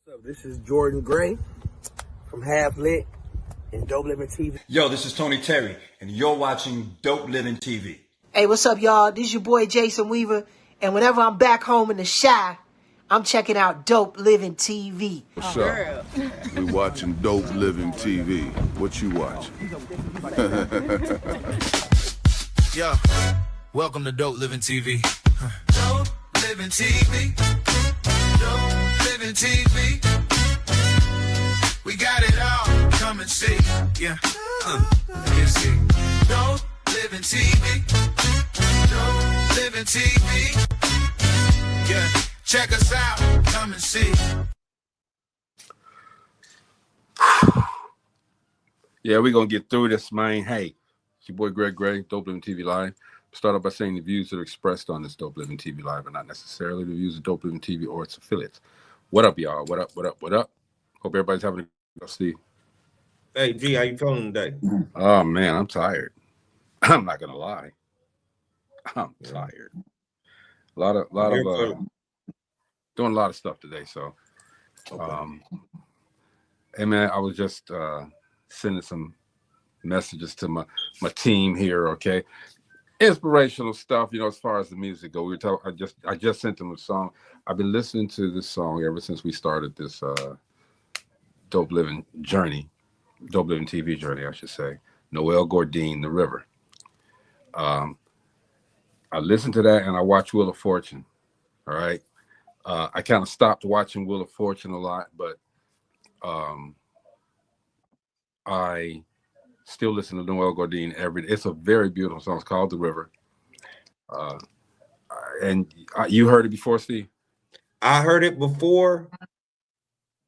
What's up? This is Jordan Gray from Half Lit and Dope Living TV. Yo, this is Tony Terry, and you're watching Dope Living TV. Hey, what's up, y'all? This is your boy Jason Weaver, and whenever I'm back home in the Chi, I'm checking out Dope Living TV. What's up? We watching Dope Living TV. What you watching? Yo, welcome to Dope Living TV. Dope Living TV. Dope Living TV. We got it all. Come and see. Yeah. You see. Dope Living TV. Dope Living TV. Yeah. Check us out. Come and see. Yeah, we're going to get through this, man. Hey, it's your boy Greg Gray, Dope Living TV Live. Start off by saying the views that are expressed on this Dope Living TV Live are not necessarily the views of Dope Living TV or its affiliates. What up, y'all? What up, what up, what up? Hope everybody's having a good day. Steve. Hey, G, how you feeling today? Oh, man, I'm tired. I'm not going to lie. I'm tired. A lot of doing a lot of stuff today, so. Okay. Hey, man, I was just sending some messages to my team here, okay? Inspirational stuff, you know, as far as the music go. We were talking. I just sent them a song. I've been listening to this song ever since we started this Dope Living journey, Dope Living TV journey, I should say. Noel Gourdine, The River. I listened to that and I watched Wheel of Fortune. All right. I kind of stopped watching Wheel of Fortune a lot, but I still listen to Noel Gourdine every day. It's a very beautiful song. It's called The River. And you heard it before, Steve? I heard it before,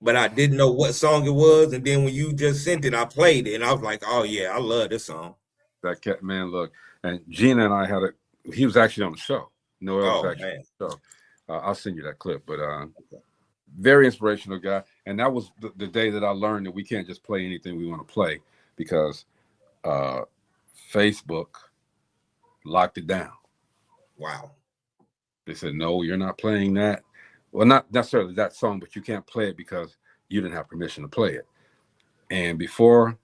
but I didn't know what song it was. And then when you just sent it, I played it, and I was like, "Oh yeah, I love this song." That cat, man, look. And Gina and I had he was actually on the show. Noel was actually on the show. I'll send you that clip, but very inspirational guy. And that was the day that I learned that we can't just play anything we want to play because Facebook locked it down. Wow. They said, no, you're not playing that. Well, not necessarily that song, but you can't play it because you didn't have permission to play it. And before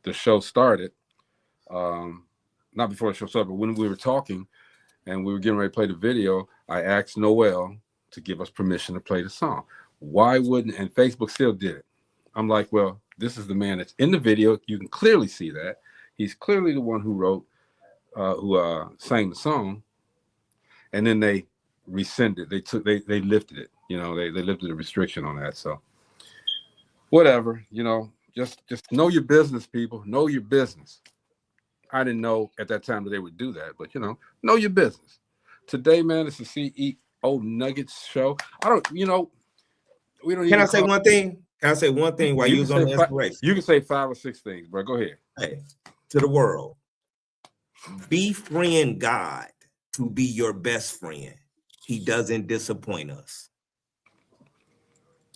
the show started, not before the show started, but when we were talking and we were getting ready to play the video, I asked Noel to give us permission to play the song. Why wouldn't, and Facebook still did it. I'm like, well, this is the man that's in the video. You can clearly see that. He's clearly the one who wrote, who sang the song. And then they rescinded. They lifted it. You know, they lifted the restriction on that. So whatever, you know, just know your business, people. Know your business. I didn't know at that time that they would do that, but you know your business. Today, man, it's the CEO Nuggets show. We don't. Can I say one thing? Can I say one thing while you was on the inspiration? You can say 5 or 6 things, bro. Go ahead. Hey, to the world, befriend God to be your best friend. He doesn't disappoint us.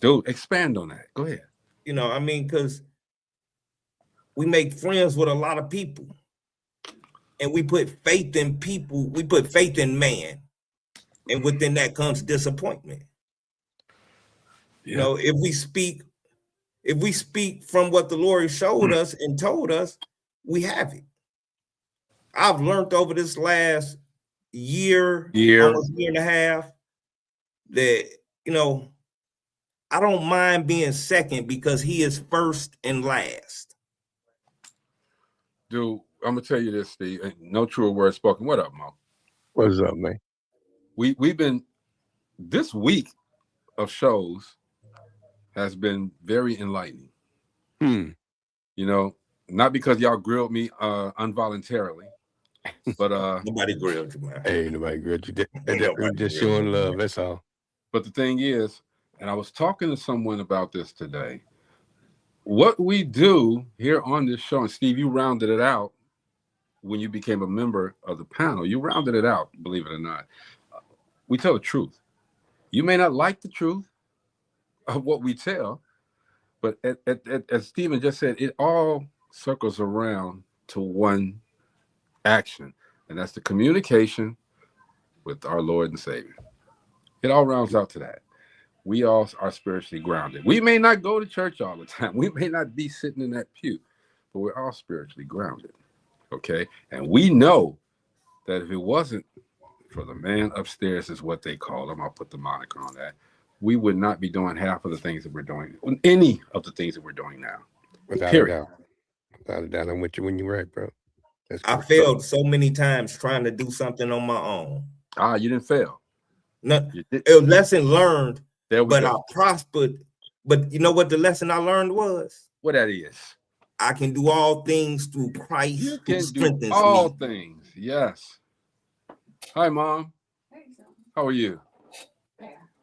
Dude, expand on that. Go ahead. You know, I mean, because we make friends with a lot of people. And we put faith in people. We put faith in man. And within that comes disappointment. Yeah. You know, if we speak from what the Lord showed us and told us, we have it. I've learned over this last year, almost year and a half, that, you know, I don't mind being second because he is first and last. Dude, I'm gonna tell you this, Steve. No truer word spoken. What up, Mo? What's up, man? We've been, this week of shows has been very enlightening. You know, not because y'all grilled me involuntarily, but nobody grilled you, man. Hey, nobody grilled you. We're just showing love. That's all. But the thing is, and I was talking to someone about this today. What we do here on this show, and Steve, you rounded it out when you became a member of the panel. You rounded it out, believe it or not. We tell the truth. You may not like the truth of what we tell, but as Stephen just said, it all circles around to one action, and that's the communication with our Lord and Savior. It all rounds out to that. we all are spiritually grounded. We may not go to church all the time. We may not be sitting in that pew, but we're all spiritually grounded. Okay. And we know that if it wasn't for the man upstairs, is what they call him, I'll put the moniker on that, we would not be doing half of the things that we're doing, any of the things that we're doing now. Without a doubt. Without a doubt. I'm with you when you're right, bro. I failed so many times trying to do something on my own. You didn't fail. No, a lesson learned, but I prospered. But you know what the lesson I learned was? What that is? I can do all things through Christ who strengthens me. All things, yes. Hi, Mom. How are you?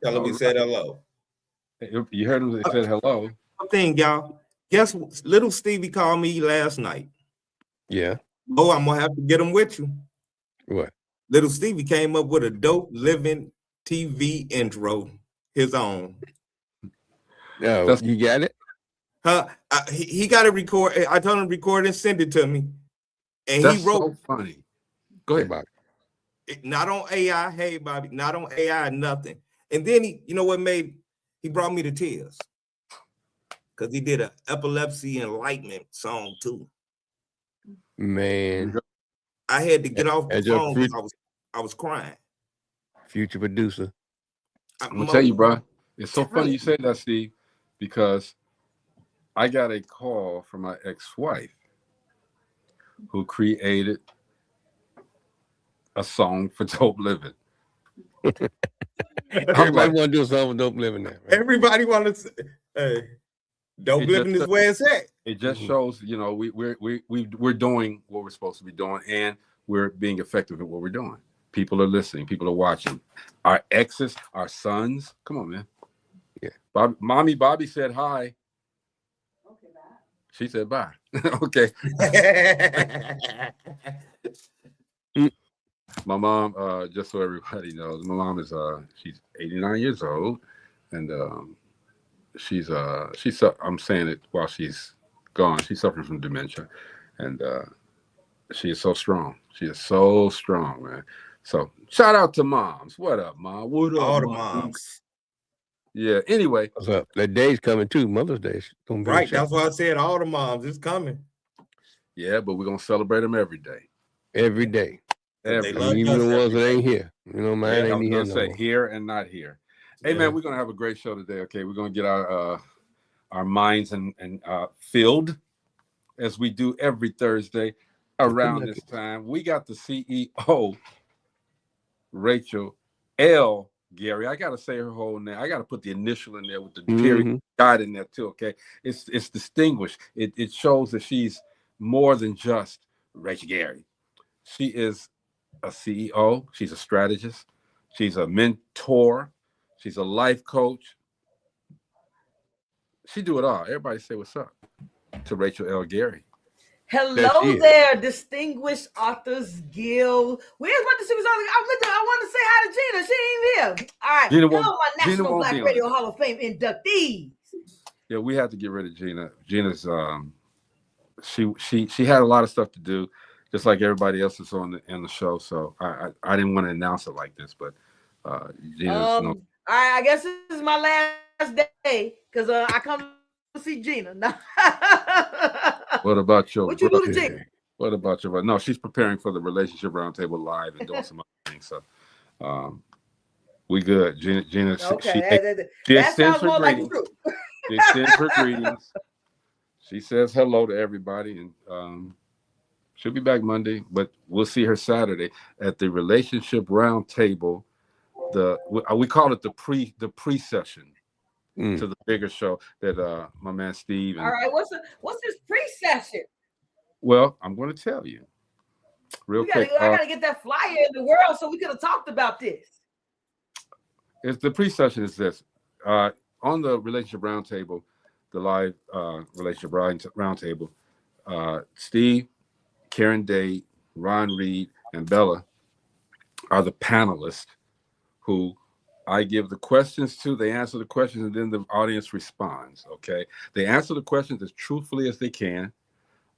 Tell her we said hello. You heard him. They said hello. One thing, y'all. Guess what? Little Stevie called me last night. Yeah. Oh, I'm gonna have to get him with you. What? Little Stevie came up with a dope living TV intro, his own. No, you got it? He got to record. I told him to record and send it to me. And That's he wrote. So funny. Go ahead, Bobby. Not on AI. Hey, Bobby. Not on AI. Nothing. And then you know what he brought me to tears because he did an epilepsy enlightenment song too. Man, I had to get off the phone because I was crying. Future producer. I'm gonna tell you, bro. It's so funny you say that, Steve, because I got a call from my ex-wife who created a song for Dope Living. Everybody want to do a song with Dope Living now. Right? Everybody want to say, Dope Living is where it's at. It just shows, you know, we're doing what we're supposed to be doing, and we're being effective at what we're doing. People are listening. People are watching. Our exes, our sons. Come on, man. Yeah. Mommy Bobby said hi. Okay, bye. She said bye. Okay. My mom, just so everybody knows, my mom is she's 89 years old, and I'm saying it while she's gone. She's suffering from dementia, and she is so strong. She is so strong, man. So shout out to moms. What up, Mom? What up, all the moms? Yeah. Anyway, what's up? That day's coming too. Mother's Day. Right. That's why I said all the moms. It's coming. Yeah, but we're gonna celebrate them every day. Every day. Even the ones that ain't here. You know, man, ain't here. Say here and not here. Hey, man, we're gonna have a great show today. Okay, we're gonna get our minds and filled as we do every Thursday around this time. We got the CEO, Rachel L. Gary. I gotta say her whole name. I gotta put the initial in there with the period dot in there too. Okay, it's distinguished. It shows that she's more than just Rachel Gary. She is a CEO. She's a strategist. She's a mentor. She's a life coach. She do it all. Everybody say what's up to Rachel L. Gary. Hello there, Distinguished Authors Guild. Where's my distinguished authors? I want to say hi to Gina. She ain't here. All right. Hello, my National Black Radio Hall of Fame inductees. Yeah, we had to get rid of Gina. Gina's she had a lot of stuff to do, just like everybody else is on the show. So I didn't want to announce it like this, but Gina's all right, I guess this is my last day because I come to see Gina. What about your what you do to Gina? What about your no? She's preparing for the Relationship Roundtable Live and doing some other things. So we good. Gina okay. she extends her greetings. She extends her greetings. She says hello to everybody, and she'll be back Monday, but we'll see her Saturday at the Relationship Roundtable. We call it the pre-session to the bigger show that my man Steve. All right, what's this pre-session? Well, I'm going to tell you real quick. I gotta get that flyer in the world so we could have talked about this. It's the pre-session is this on the Relationship Roundtable, the live Relationship Roundtable. Steve, Karen Day, Ron Reed, and Bella are the panelists who I give the questions to. They answer the questions, and then the audience responds. Okay, they answer the questions as truthfully as they can.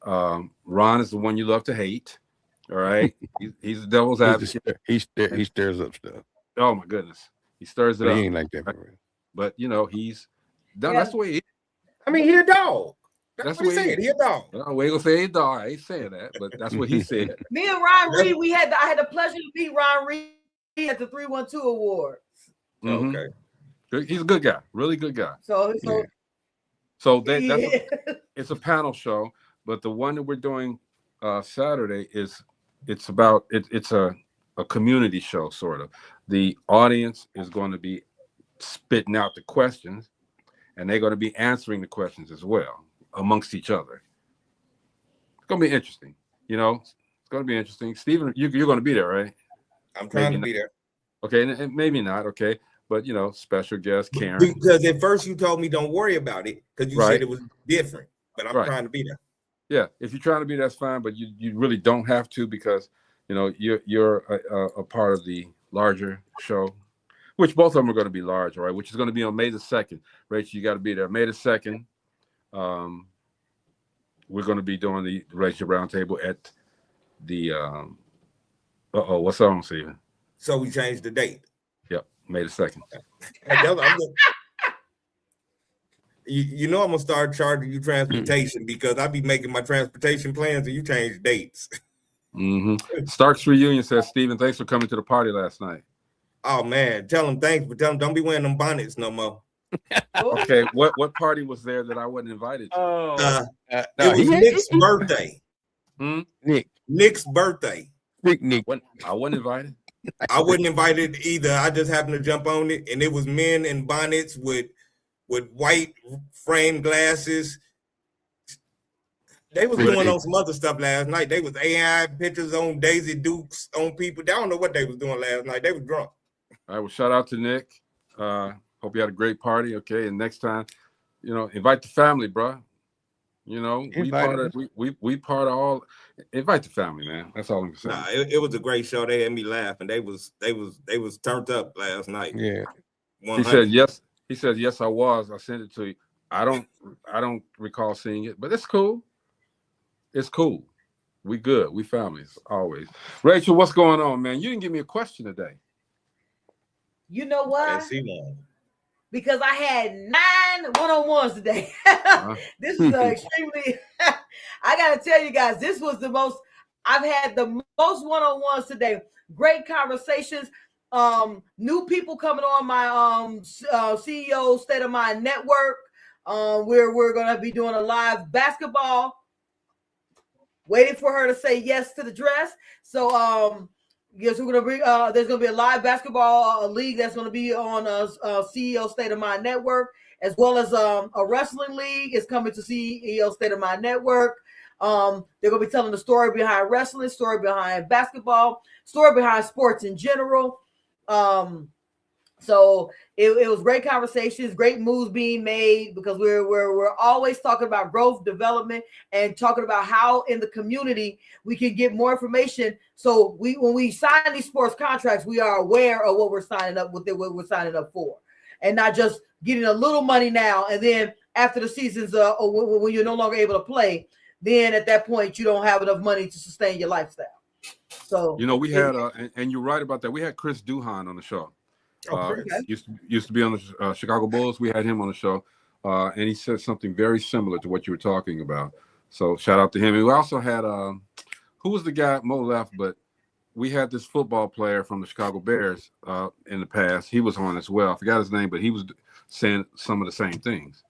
Ron is the one you love to hate. All right, he's the devil's advocate. He stirs up stuff. Oh my goodness, he stirs it up. He ain't like that. but you know, that's the way he is. I mean, he a dog. That's what he said. He a dog. We ain't gonna say he a dog. I ain't saying that, but that's what he said. Me and Ron Reed, I had the pleasure to meet Ron Reed at the 312 Awards. Mm-hmm. Okay, he's a good guy, really good guy. It's a panel show, but the one that we're doing Saturday it's a community show, sort of. The audience is going to be spitting out the questions, and they're going to be answering the questions as well amongst each other. It's going to be interesting. You know, it's going to be interesting. Stephen, you're going to be there, right? I'm trying to be there. Okay, and maybe not. Okay, but you know, special guest Karen. Because at first you told me don't worry about it because you said it was different. But I'm trying to be there. Yeah, if you're trying to be, that's fine. But you really don't have to, because you know you're a part of the larger show, which both of them are going to be large, all right? Which is going to be on May the 2nd. Rachel, you got to be there. May the 2nd. We're going to be doing the Relationship Roundtable at the. What's on, Stephen? So we changed the date. Yep, May the 2nd. You know I'm gonna start charging you transportation because I be making my transportation plans and you change dates. Mm-hmm. Starks Reunion says, Stephen, thanks for coming to the party last night. Oh man, tell him thanks, but tell him don't be wearing them bonnets no more. Okay, what party was there that I wasn't invited to? It was Nick's birthday. Nick's birthday. Nick. I wasn't invited. I wasn't invited either. I just happened to jump on it, and it was men in bonnets with white frame glasses. They was doing on some other stuff last night. They was AI pictures on Daisy Dukes on people. I don't know what they was doing last night. They was drunk. All right, well, shout out to Nick. Hope you had a great party. Okay, and next time, you know, invite the family, bro. You know, we part of all. Invite the family, man. That's all I'm saying. Nah, it was a great show. They had me laughing. They was turned up last night. Yeah. 100. He said yes. He said yes. I was. I sent it to you. I don't recall seeing it, but it's cool. It's cool. We good. We families always. Rachel, what's going on, man? You didn't give me a question today. You know what? I see one. Because I had 9 one-on-ones today. This is extremely. I gotta tell you guys, this was the most. I've had the most one-on-ones today. Great conversations. New people coming on my CEO State of Mind network. We're gonna be doing a live basketball. Waiting for her to say yes to the dress. So yes, we're gonna bring. There's gonna be a live basketball league that's gonna be on CEO State of Mind network, as well as a wrestling league is coming to CEO State of Mind network. They're gonna be telling the story behind wrestling, story behind basketball, story behind sports in general. So it was great conversations, great moves being made, because we're always talking about growth, development, and talking about how in the community we can get more information. So when we sign these sports contracts, we are aware of what we're signing up with, what we're signing up for, and not just getting a little money now and then after the season's when you're no longer able to play, then at that point you don't have enough money to sustain your lifestyle. So you know, we had and you're right about that. We had Chris Duhan on the show. Used to be on the Chicago Bulls. We had him on the show, and he said something very similar to what you were talking about. So shout out to him. And we also had who was the guy? Mo left, but we had this football player from the Chicago Bears in the past. He was on as well. I forgot his name, but he was saying some of the same things.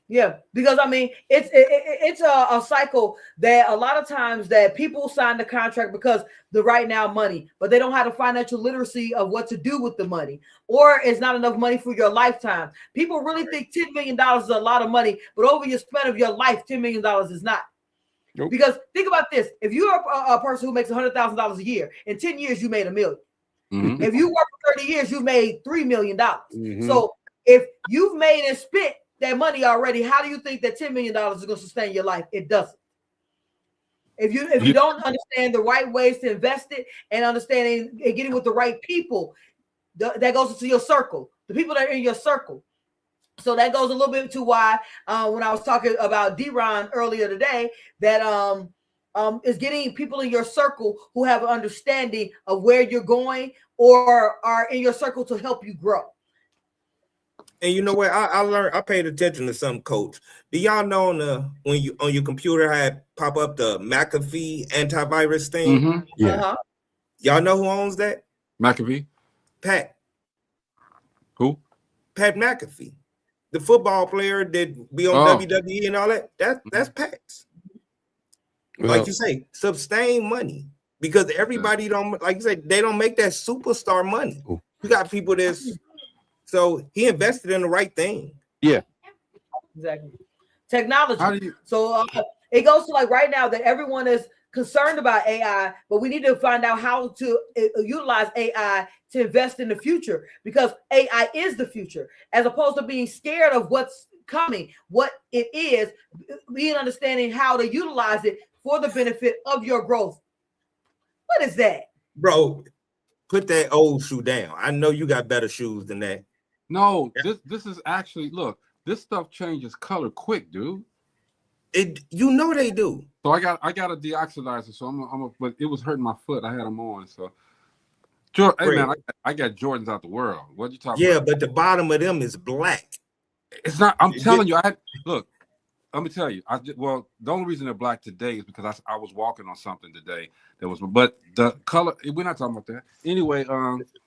Yeah, because I mean, it's a cycle that a lot of times that people sign the contract because the right now money, but they don't have the financial literacy of what to do with the money, or it's not enough money for your lifetime. People really think $10 million is a lot of money, but over your span of your life, $10 million is not. Nope. Because think about this: if you're a person who makes $100,000 a year, in 10 years you made $1 million. Mm-hmm. If you work for 30 years, you made $3 million. Mm-hmm. So if you've made and spent that money already, how do you think that $10 million is going to sustain your life? It doesn't. If you don't understand the right ways to invest it and understanding and getting with the right people, that goes into your circle, the people that are in your circle. So that goes a little bit to why when I was talking about D-Ron earlier today, that is getting people in your circle who have an understanding of where you're going or are in your circle to help you grow. And you know what? I learned. I paid attention to some coach. Do y'all know when you on your computer had pop up the McAfee antivirus thing? Mm-hmm. Yeah. Y'all know who owns that? McAfee. Pat. Who? Pat McAfee, the football player that be on WWE and all that. That's Pat's. Well, like you say, sustain money because everybody don't, like you said, they don't make that superstar money. You got people that's, so he invested in the right thing. Yeah. Exactly. Technology. So it goes to like right now that everyone is concerned about AI, but we need to find out how to utilize AI to invest in the future, because AI is the future, as opposed to being scared of what's coming, what it is, being understanding how to utilize it for the benefit of your growth. What is that? Bro, put that old shoe down. I know you got better shoes than that. No, this is actually, look, this stuff changes color quick, dude. You know they do. So I got a deoxidizer, so but it was hurting my foot. I had them on, so. Hey man, I got Jordans out the world. What you talking about? Yeah, but the bottom of them is black. It's not. I'm telling you. Look. Let me tell you. Well, the only reason they're black today is because I was walking on something today that was. But the color. We're not talking about that. Anyway,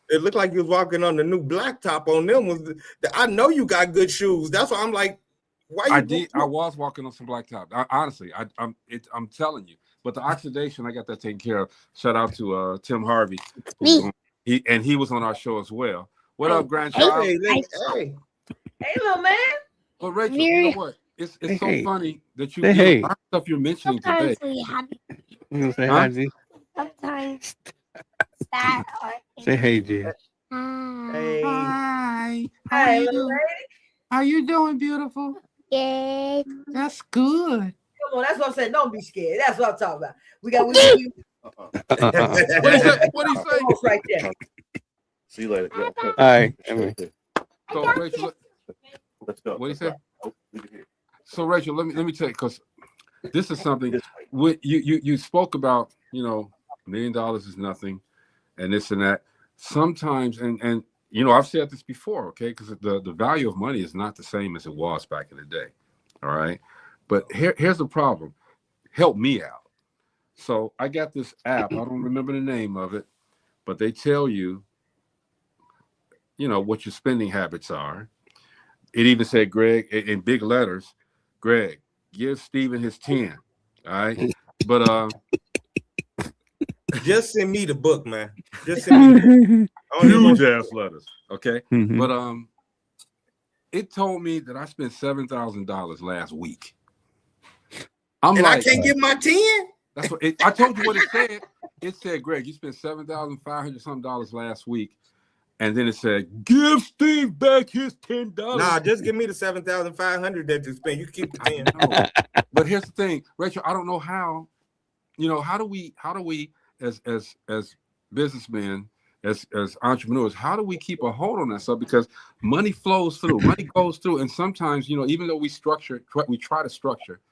it looked like you was walking on the new blacktop on them. I know you got good shoes. That's why I'm like, why you? I was walking on some blacktop. Honestly, I'm telling you. But the oxidation, I got that taken care of. Shout out to Tim Harvey. He was on our show as well. What up, grandchild? Hey, little man. But Rachel, you know what? It's so funny that you hey. stuff you're mentioning today. You say hi, G. Sometimes Say hey, G. Hi. Hi, little lady. How you doing, beautiful? Good. That's good. Come on, that's what I'm saying. Don't be scared. That's what I'm talking about. We got What do you say? Right there. See you later. All right. So Rachel, let's go. What do you say? So Rachel, let me tell you, because this is something you spoke about. You know, $1 million is nothing, and this and that. Sometimes, and you know, I've said this before, okay? Because the value of money is not the same as it was back in the day. All right, but here's the problem. Help me out. So I got this app. I don't remember the name of it, but they tell you, you know, what your spending habits are. It even said, Greg, in big letters, Greg, give Steven his 10. All right. But just send me the book, man. Just send me the book. Huge ass letters. Okay. Mm-hmm. But it told me that I spent $7,000 last week. I can't get my 10. That's what I told you what it said. It said, Greg, you spent $7,500 something last week. And then it said, give Steve back his $10. Nah, just give me the $7,500 that you spent. You keep the 10. But here's the thing, Rachel, I don't know how, you know, how do we as businessmen, as entrepreneurs, how do we keep a hold on that stuff? Because money flows through, money goes through. And sometimes, you know, even though we try to structure,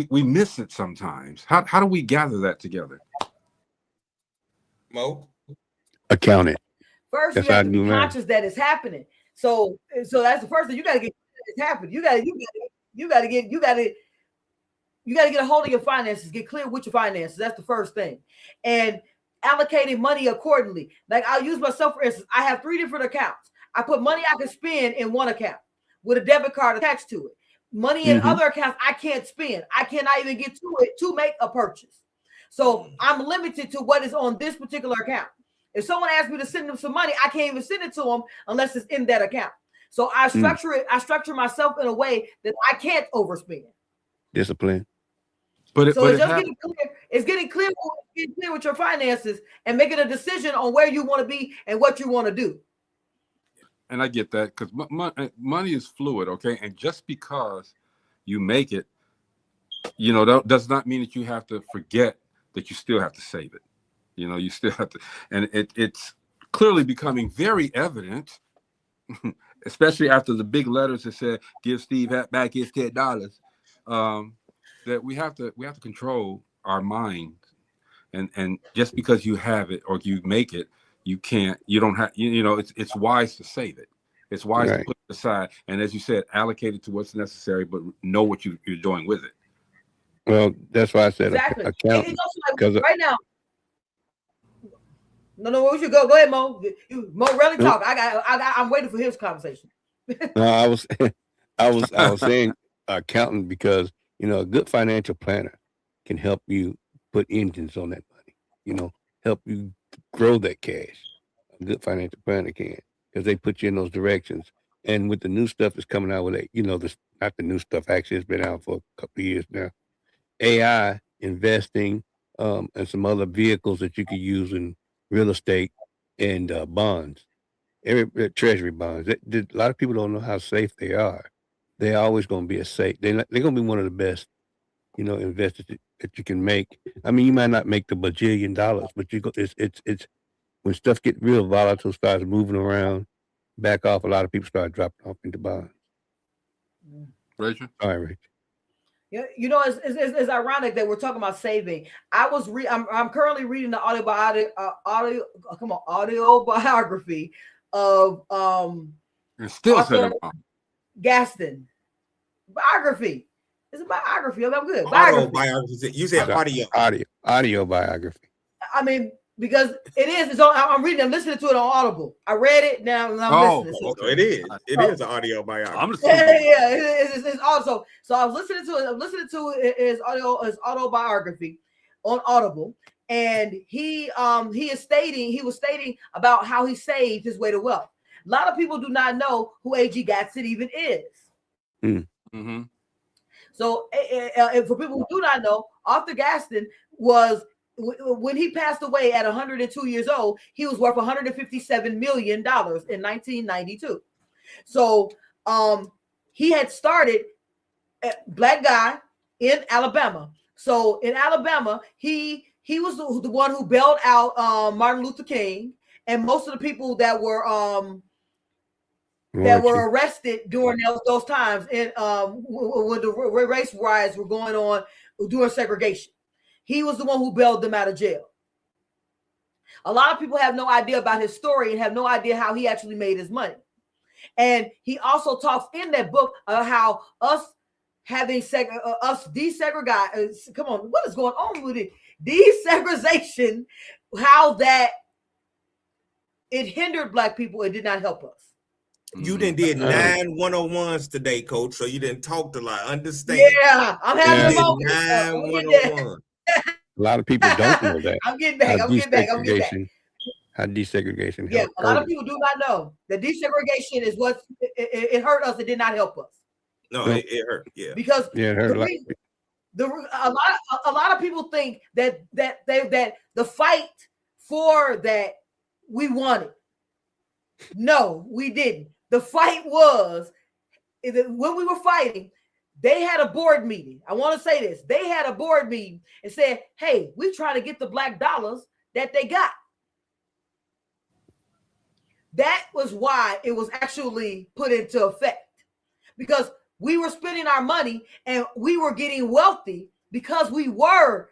we miss it sometimes. How do we gather that together? Mo? Account it. First, you have to be conscious that it's happening. So that's the first thing. You got to get it's happening. You got to get a hold of your finances. Get clear with your finances. That's the first thing. And allocating money accordingly. Like I'll use myself for instance. I have 3 different accounts. I put money I can spend in one account with a debit card attached to it. Money in other accounts I can't spend. I cannot even get to it to make a purchase. So I'm limited to what is on this particular account. If someone asks me to send them some money, I can't even send it to them unless it's in that account. So I structure it. I structure myself in a way that I can't overspend. Discipline. But getting clear. It's getting clear with your finances and making a decision on where you want to be and what you want to do. And I get that because money is fluid, okay? And just because you make it, you know, that does not mean that you have to forget that you still have to save it. You know, you still have to, and it's clearly becoming very evident, especially after the big letters that said "Give Steve back his $10," that we have to control our mind, and just because you have it or you make it, you don't have, you know, it's wise to save it. It's wise to put it aside, and as you said, allocate it to what's necessary, but know what you're doing with it. Well, that's why I said exactly. accountant. Because right now, no, we should go. Go ahead, Mo. Mo, really talk. I'm waiting for his conversation. No, I was saying accountant because a good financial planner can help you put engines on that money. Help you grow that cash. A good financial planner can, because they put you in those directions. And with the new stuff that's coming out with it, not the new stuff. Actually, it's been out for a couple of years now. AI investing, and some other vehicles that you could use in real estate and bonds, treasury bonds. A lot of people don't know how safe they are. They're always going to be they're going to be one of the best, investors that you can make. I mean, you might not make the bajillion dollars, but it's when stuff get real volatile, starts moving around, back off. A lot of people start dropping off into bonds. Rachel? All right, Rachel. Yeah, it's ironic that we're talking about saving. I'm currently reading the autobiography of Arthur Gaston. Biography. It's a biography. I'm good. Autobiography. You said audio biography. I mean, because it is. I'm listening to it on Audible. I read it. Now I'm listening to it. It is. It is an audio biography. It's also. So I was listening to it. I'm listening to his autobiography on Audible, and he was stating about how he saved his way to wealth. A lot of people do not know who A.G. Gaston even is. Mm-hmm. So, for people who do not know, Arthur Gaston was, when he passed away at 102 years old, he was worth $157 million in 1992. So, he had started black guy in Alabama. So in Alabama, he was the one who bailed out Martin Luther King and most of the people that were arrested during those times, and when the race riots were going on during segregation. He was the one who bailed them out of jail. A lot of people have no idea about his story and have no idea how he actually made his money. And he also talks in that book of how us having us desegregate. Come on, what is going on with it? Desegregation, how that it hindered Black people. It did not help us. You did 9 101s today, Coach. So you didn't talk a lot. Understand? Yeah, I'm having a moment. 9 101. A lot of people don't know that. I'm getting back. I'm getting back. How desegregation helped. Yeah, a lot of people do not know that desegregation is what it hurt us. It did not help us. No, it hurt. Yeah, because it hurt a lot of people think that the fight for that we won it. No, we didn't. The fight was when we were fighting. They had a board meeting. I want to say this. They had a board meeting and said, hey, we trying to get the black dollars that they got. That was why it was actually put into effect, because we were spending our money and we were getting wealthy because we were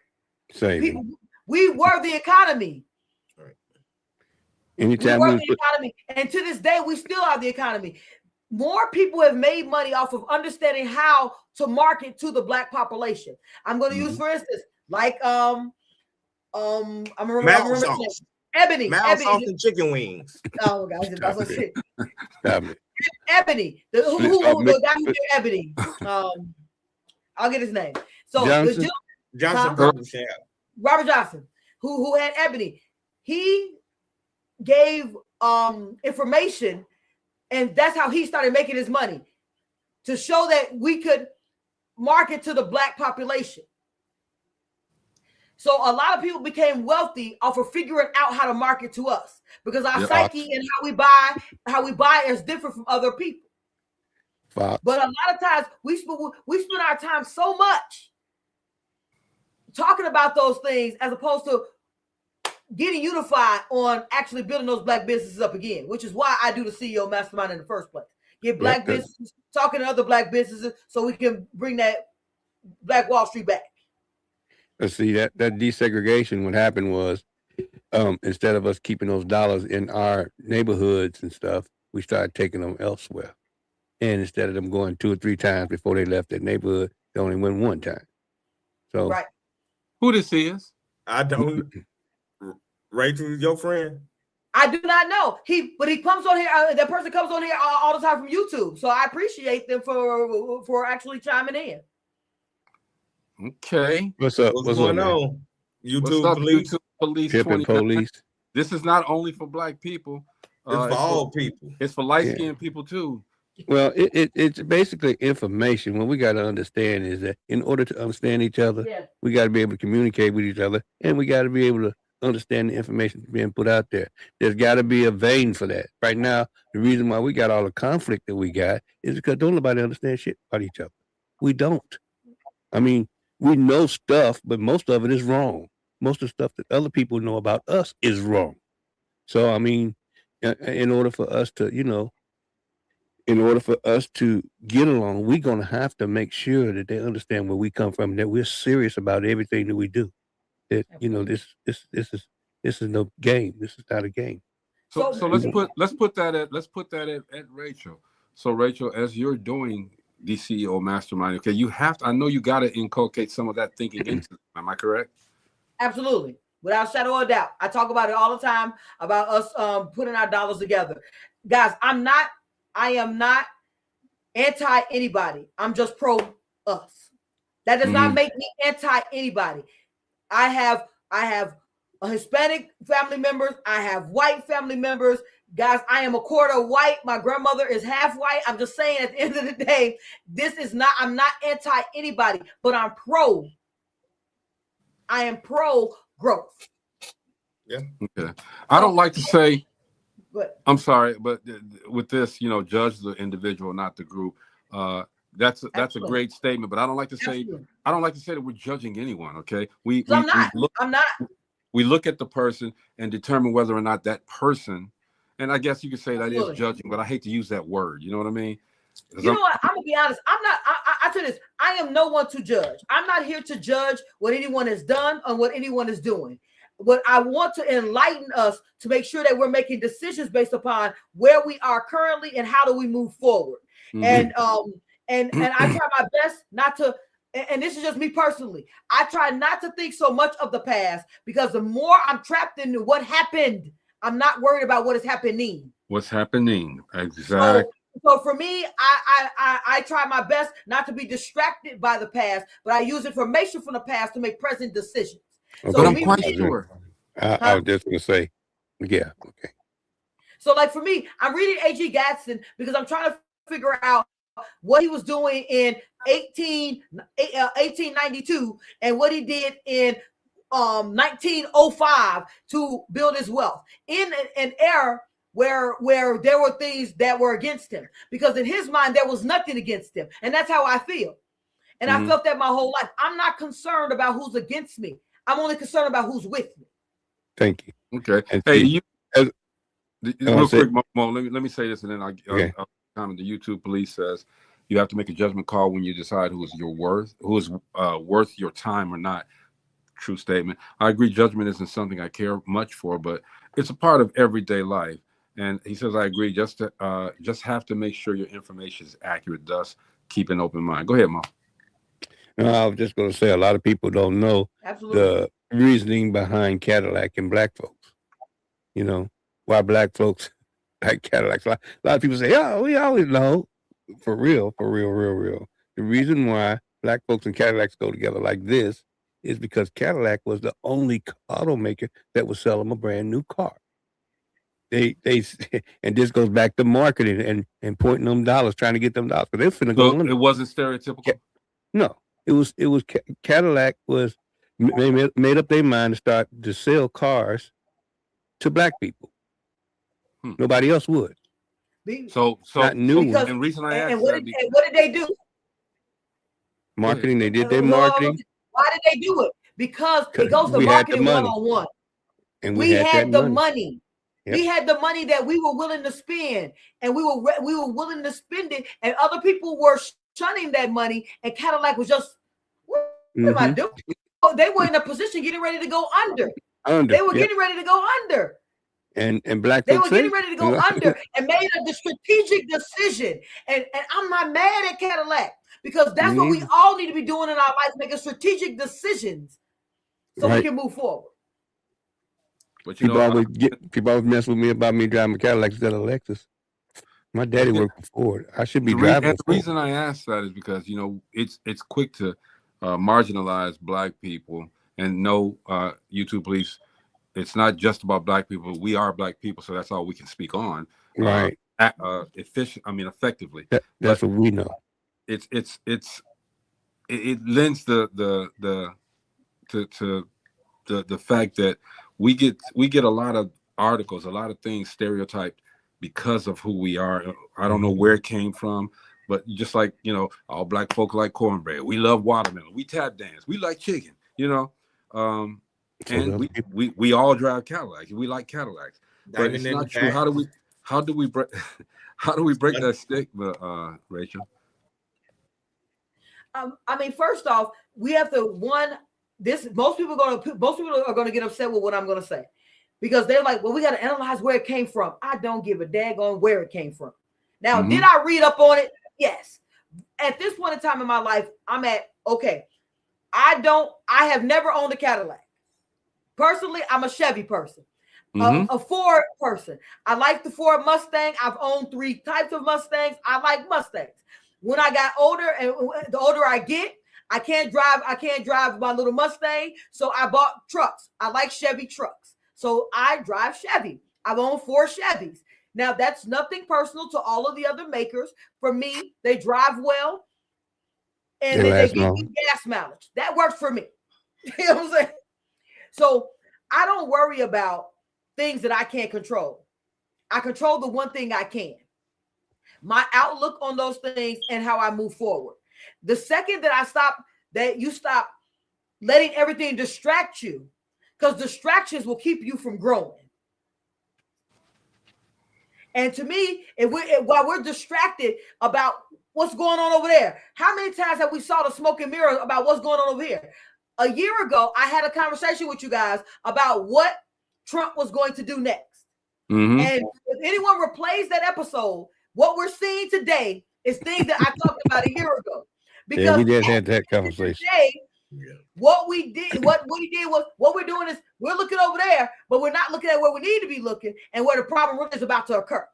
people. We were the economy. Right. Anytime we were the economy. And to this day, we still are the economy. More people have made money off of understanding how to market to the Black population. I'm going to use, for instance, like I'm remember Ebony. Sauce and chicken wings. Oh gosh, that's what shit. Ebony, the guy who did Ebony. I'll get his name. So Johnson, Robert Johnson, who had Ebony. He gave information. And that's how he started making his money, to show that we could market to the Black population. So a lot of people became wealthy off of figuring out how to market to us, because our psyche and how we buy is different from other people. But a lot of times we spend our time so much talking about those things as opposed to getting unified on actually building those Black businesses up again, which is why I do the CEO Mastermind in the first place. Get Black businesses talking to other Black businesses so we can bring that Black Wall Street back. Let's see, that desegregation, what happened was, instead of us keeping those dollars in our neighborhoods and stuff, we started taking them elsewhere. And instead of them going 2 or 3 times before they left their neighborhood, they only went 1 time. So right. Who this is? I don't. Rachel, your friend? I do not know. But he comes on here. That person comes on here all the time from YouTube. So I appreciate them for actually chiming in. Okay. What's up? What's going on? YouTube police. YouTube police. Pimping police. This is not only for black people. It's for all people. It's for light-skinned people too. Well, it's basically information. What we got to understand is that in order to understand each other, we got to be able to communicate with each other, and we got to be able to understand the information being put out there. There's got to be a vein for that. Right now, the reason why we got all the conflict that we got is because don't nobody understand shit about each other. We don't. I mean, we know stuff, but most of it is wrong. Most of the stuff that other people know about us is wrong. So, I mean, in order for us to, in order for us to get along, we're going to have to make sure that they understand where we come from, that we're serious about everything that we do. That, this is no game. This is not a game. So let's put that at Rachel. So Rachel, as you're doing the CEO Mastermind, okay, you have to, I know you got to inculcate some of that thinking into them. Am I correct? Absolutely. Without a shadow of a doubt. I talk about it all the time about us putting our dollars together. Guys, I am not anti anybody. I'm just pro us. That does not make me anti anybody. I have a Hispanic family members. I have white family members. Guys, I am a quarter white. My grandmother is half white. I'm just saying at the end of the day, I'm not anti anybody, but I'm pro. I am pro growth. Yeah. Okay. I don't like to say, but I'm sorry, but with this, judge the individual, not the group. That's a great statement, but I don't like to say that we're judging anyone. Okay, I'm not. We look at the person and determine whether or not that person, and I guess you could say that is judging, but I hate to use that word. You know what I mean? You know what? I'm gonna be honest. I'm not. I tell you this. I am no one to judge. I'm not here to judge what anyone has done or what anyone is doing. But I want to enlighten us to make sure that we're making decisions based upon where we are currently and how do we move forward. Mm-hmm. And I try my best not to. And this is just me personally. I try not to think so much of the past because the more I'm trapped in what happened, I'm not worried about what is happening. What's happening? Exactly. So for me, I try my best not to be distracted by the past, but I use information from the past to make present decisions. Okay. So but I'm quite sure. I was just going to say, yeah, okay. So like for me, I'm reading A.G. Gadsden because I'm trying to figure out what he was doing in 1892 and what he did in 1905 to build his wealth in an era where there were things that were against him, because in his mind there was nothing against him, and that's how I feel. And I felt that my whole life. I'm not concerned about who's against me. I'm only concerned about who's with me. Thank you. Okay. And hey, real quick, Mo, let me say this, and then I'll comment. The YouTube police says you have to make a judgment call when you decide who is worth your time or not. True statement. I agree. Judgment isn't something I care much for, but it's a part of everyday life. And he says, I agree. Just have to make sure your information is accurate. Thus, keep an open mind. Go ahead, Mo. No, I was just going to say a lot of people don't know the reasoning behind Cadillac and black folks. Why black folks like Cadillacs. A lot of people say, "Oh, we always know." For real. The reason why black folks and Cadillacs go together like this is because Cadillac was the only automaker that would sell them a brand new car. They and this goes back to marketing and pointing them dollars, trying to get them dollars. But they're finna go under. It wasn't stereotypical. No, it was Cadillac was made up their mind to start to sell cars to black people. Nobody else would. So not new. Because, and reason I asked and what did they do? Marketing. They did their marketing. Why did they do it? Because it goes to marketing one-on-one. And we had the money. Yep. We had the money that we were willing to spend, and we were willing to spend it, and other people were shunning that money, and Cadillac was just, what am I doing? They were in a position getting ready to go under. They were getting ready to go under. And black They folks were getting say, ready to go under and made the strategic decision. And I'm not mad at Cadillac because that's what we all need to be doing in our lives, making strategic decisions so we can move forward. But people always mess with me about me driving a Cadillac instead of a Lexus. My daddy worked for Ford. I should be driving. And the reason I ask that is because it's quick to marginalize black people, and no, YouTube police. It's not just about black people. We are black people, so that's all we can speak on. Right. Effectively. That's what we know. It lends to the fact that we get a lot of articles, a lot of things stereotyped because of who we are. I don't know where it came from, but just like all black folk like cornbread. We love watermelon. We tap dance. We like chicken. And we all drive Cadillacs. We like Cadillacs, but it's not true. How do we break that stigma, Rachel? I mean, first off, we have to most people are going to get upset with what I'm going to say because they're like, well, we got to analyze where it came from. I don't give a daggone where it came from. Now, did I read up on it? Yes. At this point in time in my life, I'm at okay. I have never owned a Cadillac. Personally, I'm a Chevy person, a Ford person. I like the Ford Mustang. I've owned 3 types of Mustangs. I like Mustangs. When I got older, and the older I get, I can't drive my little Mustang. So I bought trucks. I like Chevy trucks. So I drive Chevy. I've owned 4 Chevys. Now that's nothing personal to all of the other makers. For me, they drive well and they give me gas mileage. That works for me. You know what I'm saying? So I don't worry about things that I can't control. I control the one thing I can. My outlook on those things and how I move forward. The second that you stop letting everything distract you, because distractions will keep you from growing. And to me, while we're distracted about what's going on over there, how many times have we saw the smoke and mirrors about what's going on over here? A year ago, I had a conversation with you guys about what Trump was going to do next. And if anyone replays that episode, what we're seeing today is things that I talked about a year ago. Because we did have that conversation. Today, what we did was what we're doing is we're looking over there, but we're not looking at where we need to be looking and where the problem really is about to occur.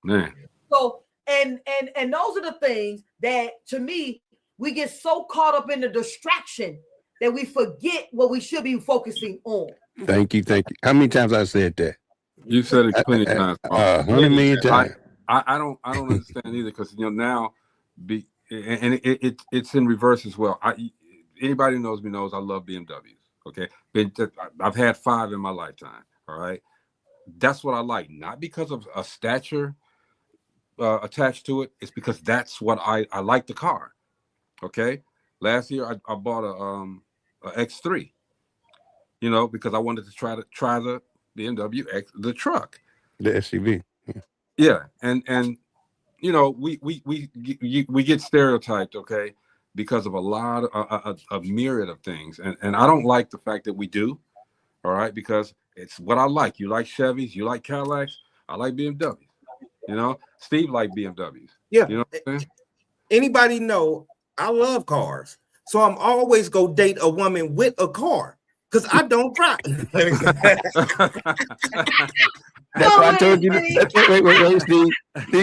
Man. So and those are the things that to me we get so caught up in the distraction that we forget what we should be focusing on. Thank you. How many times I said that? You said it plenty of times. 100 million times. I don't understand either because now it's in reverse as well. Anybody who knows me knows I love BMWs. Okay, I've had 5 in my lifetime. All right, that's what I like, not because of a stature attached to it. It's because that's what I like the car. Okay, last year I bought a X3. Because I wanted to try the BMW X, the truck, the SUV. Yeah, and we get stereotyped, okay, because of a lot of a myriad of things, and I don't like the fact that we do, all right, because it's what I like. You like Chevys, you like Cadillacs, I like BMWs. Steve like BMWs. Yeah. You know what I'm saying? Anybody know I love cars, so I'm always go date a woman with a car. Because I don't drive. That's why I told you. Wait, Steve.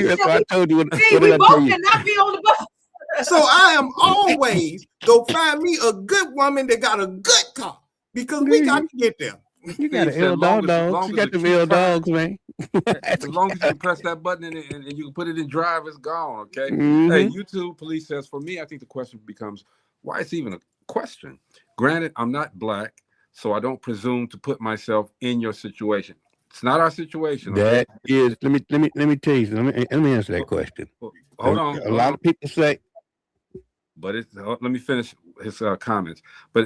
That's why I told you. We both cannot be on the bus. So I am always go find me a good woman that got a good car because we got to get there. You got an L dog. You got the L dogs, man. As long as you press that button and you can put it in drive, it's gone. Okay. Mm-hmm. Hey, YouTube police says for me, I think the question becomes, why it's even a question? Granted, I'm not black, so I don't presume to put myself in your situation. It's not our situation. Okay? That is, let me tell you. Let me answer that question. Hold on. A lot of people say, but let me finish his comments,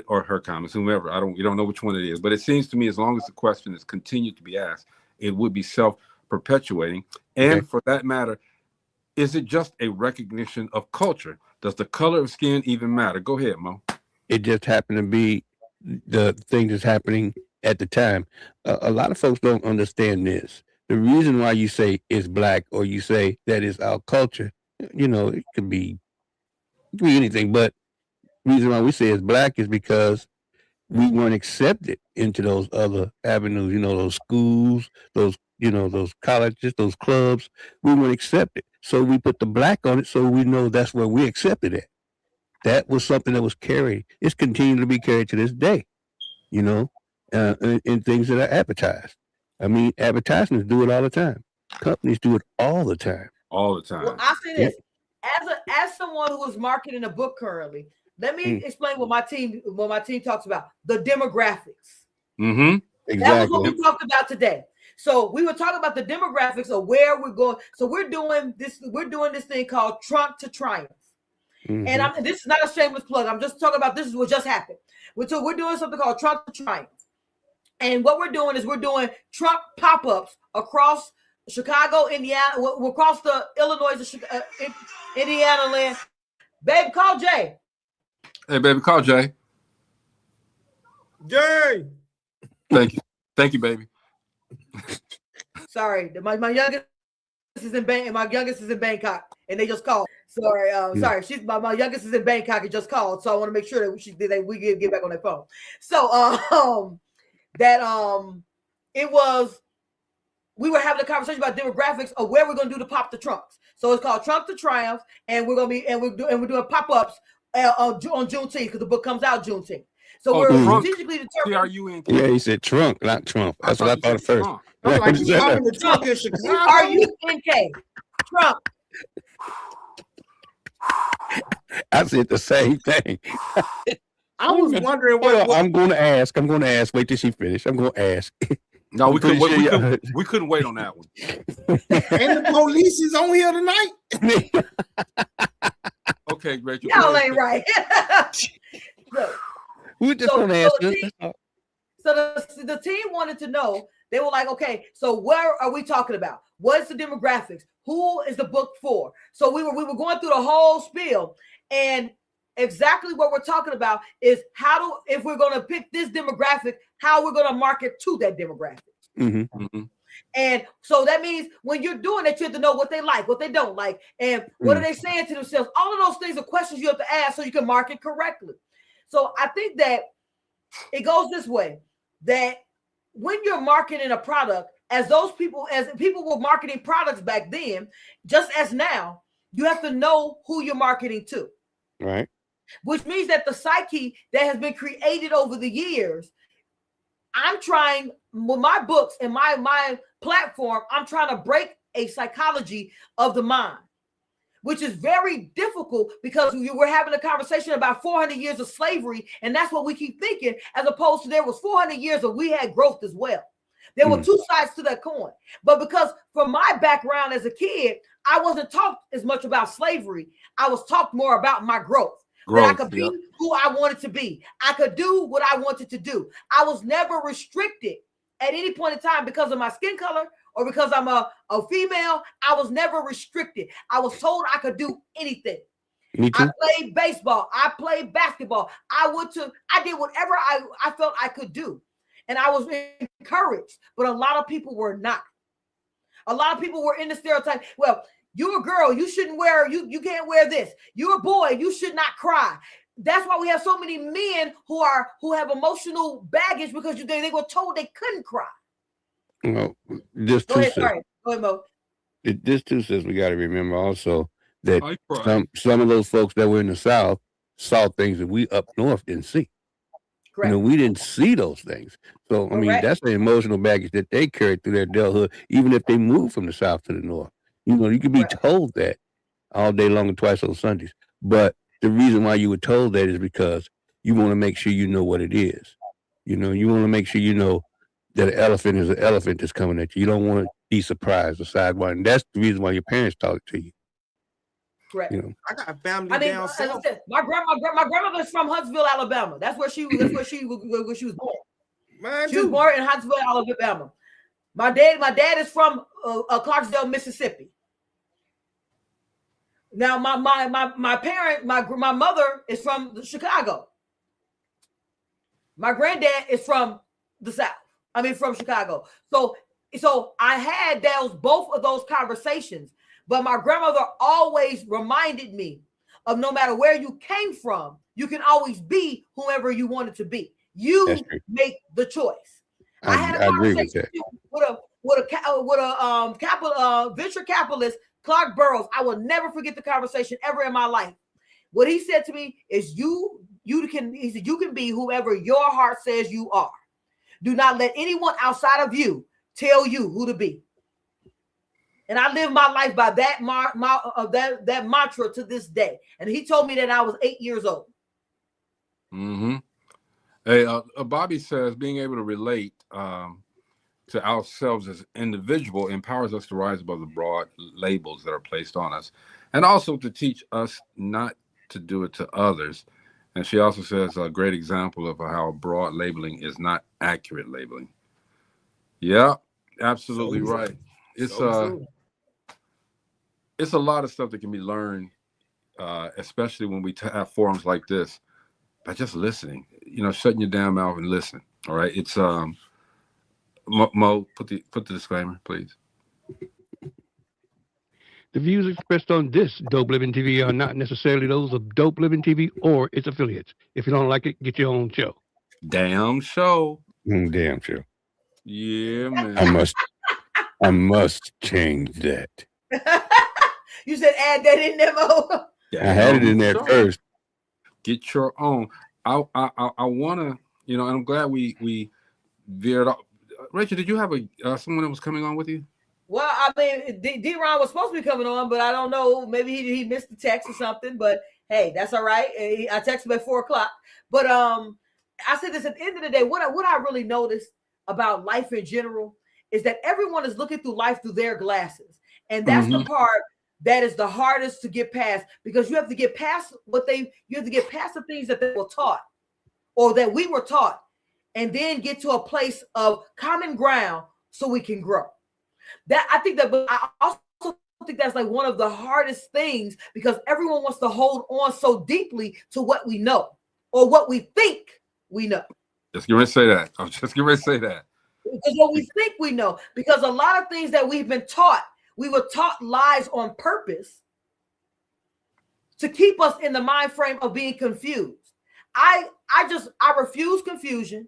or her comments, whomever. We don't know which one it is, but it seems to me as long as the question is continued to be asked, it would be self-perpetuating. And for that matter, is it just a recognition of culture? Does the color of skin even matter? Go ahead, Mo. It just happened to be the thing that's happening at the time. A lot of folks don't understand this. The reason why you say it's black or you say that is our culture, it could be anything, but the reason why we say it's black is because we weren't accepted into those other avenues, those schools, those colleges, those clubs. We weren't accepted. So we put the black on it so we know that's where we accepted it. That was something that was carried. It's continuing to be carried to this day, in things that are advertised. I mean, advertisements do it all the time. Companies do it all the time. All the time. Well, I'll say this. As someone who is marketing a book currently, let me explain what my team talks about. The demographics. Mm-hmm. Exactly. That was what we talked about today. So we were talking about the demographics of where we're going. So we're doing this thing called Trunk to Triumph. Mm-hmm. And this is not a shameless plug. I'm just talking about this is what just happened. So we're doing something called Trunk to Triumph. And what we're doing is we're doing trunk pop-ups across Chicago, Indiana, across the Illinois, Indiana land. Babe, call Jay. Hey, baby, call Jay. Jay. Thank you, baby. Sorry, my youngest is in Bangkok, and they just called. Sorry, sorry. She's my youngest is in Bangkok and just called, so I want to make sure that we get back on their phone. So we were having a conversation about demographics of where we're going to do the pop the trunks. So it's called Trunk to Triumph, and we're doing pop-ups on Juneteenth because the book comes out Juneteenth. So we're strategically determined. T-R-U-N-K. Yeah, he said trunk, not Trump. That's what I thought at first. I'm like, you talking to Trump in Chicago? R-U-N-K. Trump. I said the same thing. I was wondering what I'm going to ask. Wait till she finish. I'm going to ask. No, we couldn't wait. We couldn't wait on that one. And the police is on here tonight. Okay, Rachel. Y'all ain't right. We just want to ask. So the team wanted to know. They were like, okay, so where are we talking about? What's the demographics? Who is the book for? So we were going through the whole spiel, and exactly what we're talking about is if we're going to pick this demographic, how we're going to market to that demographic. Mm-hmm. Mm-hmm. And so that means when you're doing that, you have to know what they like, what they don't like, and what are they saying to themselves. All of those things are questions you have to ask so you can market correctly. So I think that it goes this way, that when you're marketing a product, as people were marketing products back then, just as now, you have to know who you're marketing to. Right. Which means that the psyche that has been created over the years, I'm trying with my books and my platform, I'm trying to break a psychology of the mind, which is very difficult because we're having a conversation about 400 years of slavery, and that's what we keep thinking, as opposed to there was 400 years of we had growth as well. There were two sides to that coin. But because from my background as a kid, I wasn't taught as much about slavery. I was taught more about my growth. That I could be who I wanted to be. I could do what I wanted to do. I was never restricted at any point in time because of my skin color or because I'm a female. I was never restricted. I was told I could do anything. Me too. I played baseball. I played basketball. I did whatever I felt I could do. And I was encouraged. But a lot of people were not. A lot of people were in the stereotype. Well, you're a girl, you shouldn't wear, you can't wear this. You're a boy, you should not cry. That's why we have so many men who have emotional baggage because they were told they couldn't cry. Well, this Go ahead, Mo. This too says we got to remember also that some of those folks that were in the South saw things that we up north didn't see. Correct. We didn't see those things. So, I mean, that's the emotional baggage that they carried through their adulthood, even if they moved from the South to the North. You could be told that all day long and twice on Sundays. But the reason why you were told that is because you want to make sure you know what it is. You want to make sure you know that an elephant is an elephant that's coming at you. You don't want to be surprised or sidewind. And that's the reason why your parents taught it to you. Correct. I got family down south. My grandmother's from Huntsville, Alabama. That's where she was born. She was born in Huntsville, Alabama. My dad is from Clarksdale, Mississippi. Now my mother is from Chicago. My granddad is from the South. I mean, from Chicago. So I had both of those conversations, but my grandmother always reminded me of no matter where you came from, you can always be whoever you wanted to be. You make the choice. I had a agree with conversation that. with a venture capitalist, Clark Burroughs. I will never forget the conversation ever in my life. What he said to me is, you can be whoever your heart says you are. Do not let anyone outside of you tell you who to be. And I live my life by that that mantra to this day. And he told me that I was 8 years old. Mm-hmm. Hey, Bobby says being able to relate to ourselves as individual empowers us to rise above the broad labels that are placed on us, and also to teach us not to do it to others. And she also says a great example of how broad labeling is not accurate labeling. Yeah, absolutely right. It's a lot of stuff that can be learned, especially when we have forums like this, by just listening. You know, shutting your damn mouth and listen. All right. It's Mo, put the disclaimer, please. The views expressed on this Dope Living TV are not necessarily those of Dope Living TV or its affiliates. If you don't like it, get your own show. Damn show. Damn show. Yeah, man. I must change that. You said add that in there, Mo. I had it in there first. Get your own. I want to, you know, and I'm glad we veered off. Rachel, did you have someone that was coming on with you? Well, I mean, D-Ron was supposed to be coming on, but I don't know. Maybe he missed the text or something. But hey, that's all right. I texted him at 4:00. But I said this at the end of the day. What I really noticed about life in general is that everyone is looking through life through their glasses, and that's the part that is the hardest to get past, because you have to get past you have to get past the things that they were taught or that we were taught, and then get to a place of common ground so we can grow. That I think that, but I also think that's like one of the hardest things, because everyone wants to hold on so deeply to what we know or what we think we know. Just get ready to say that. I was just getting ready to say that. Because what we think we know, because a lot of things that we've been taught, we were taught lies on purpose to keep us in the mind frame of being confused. I refuse confusion.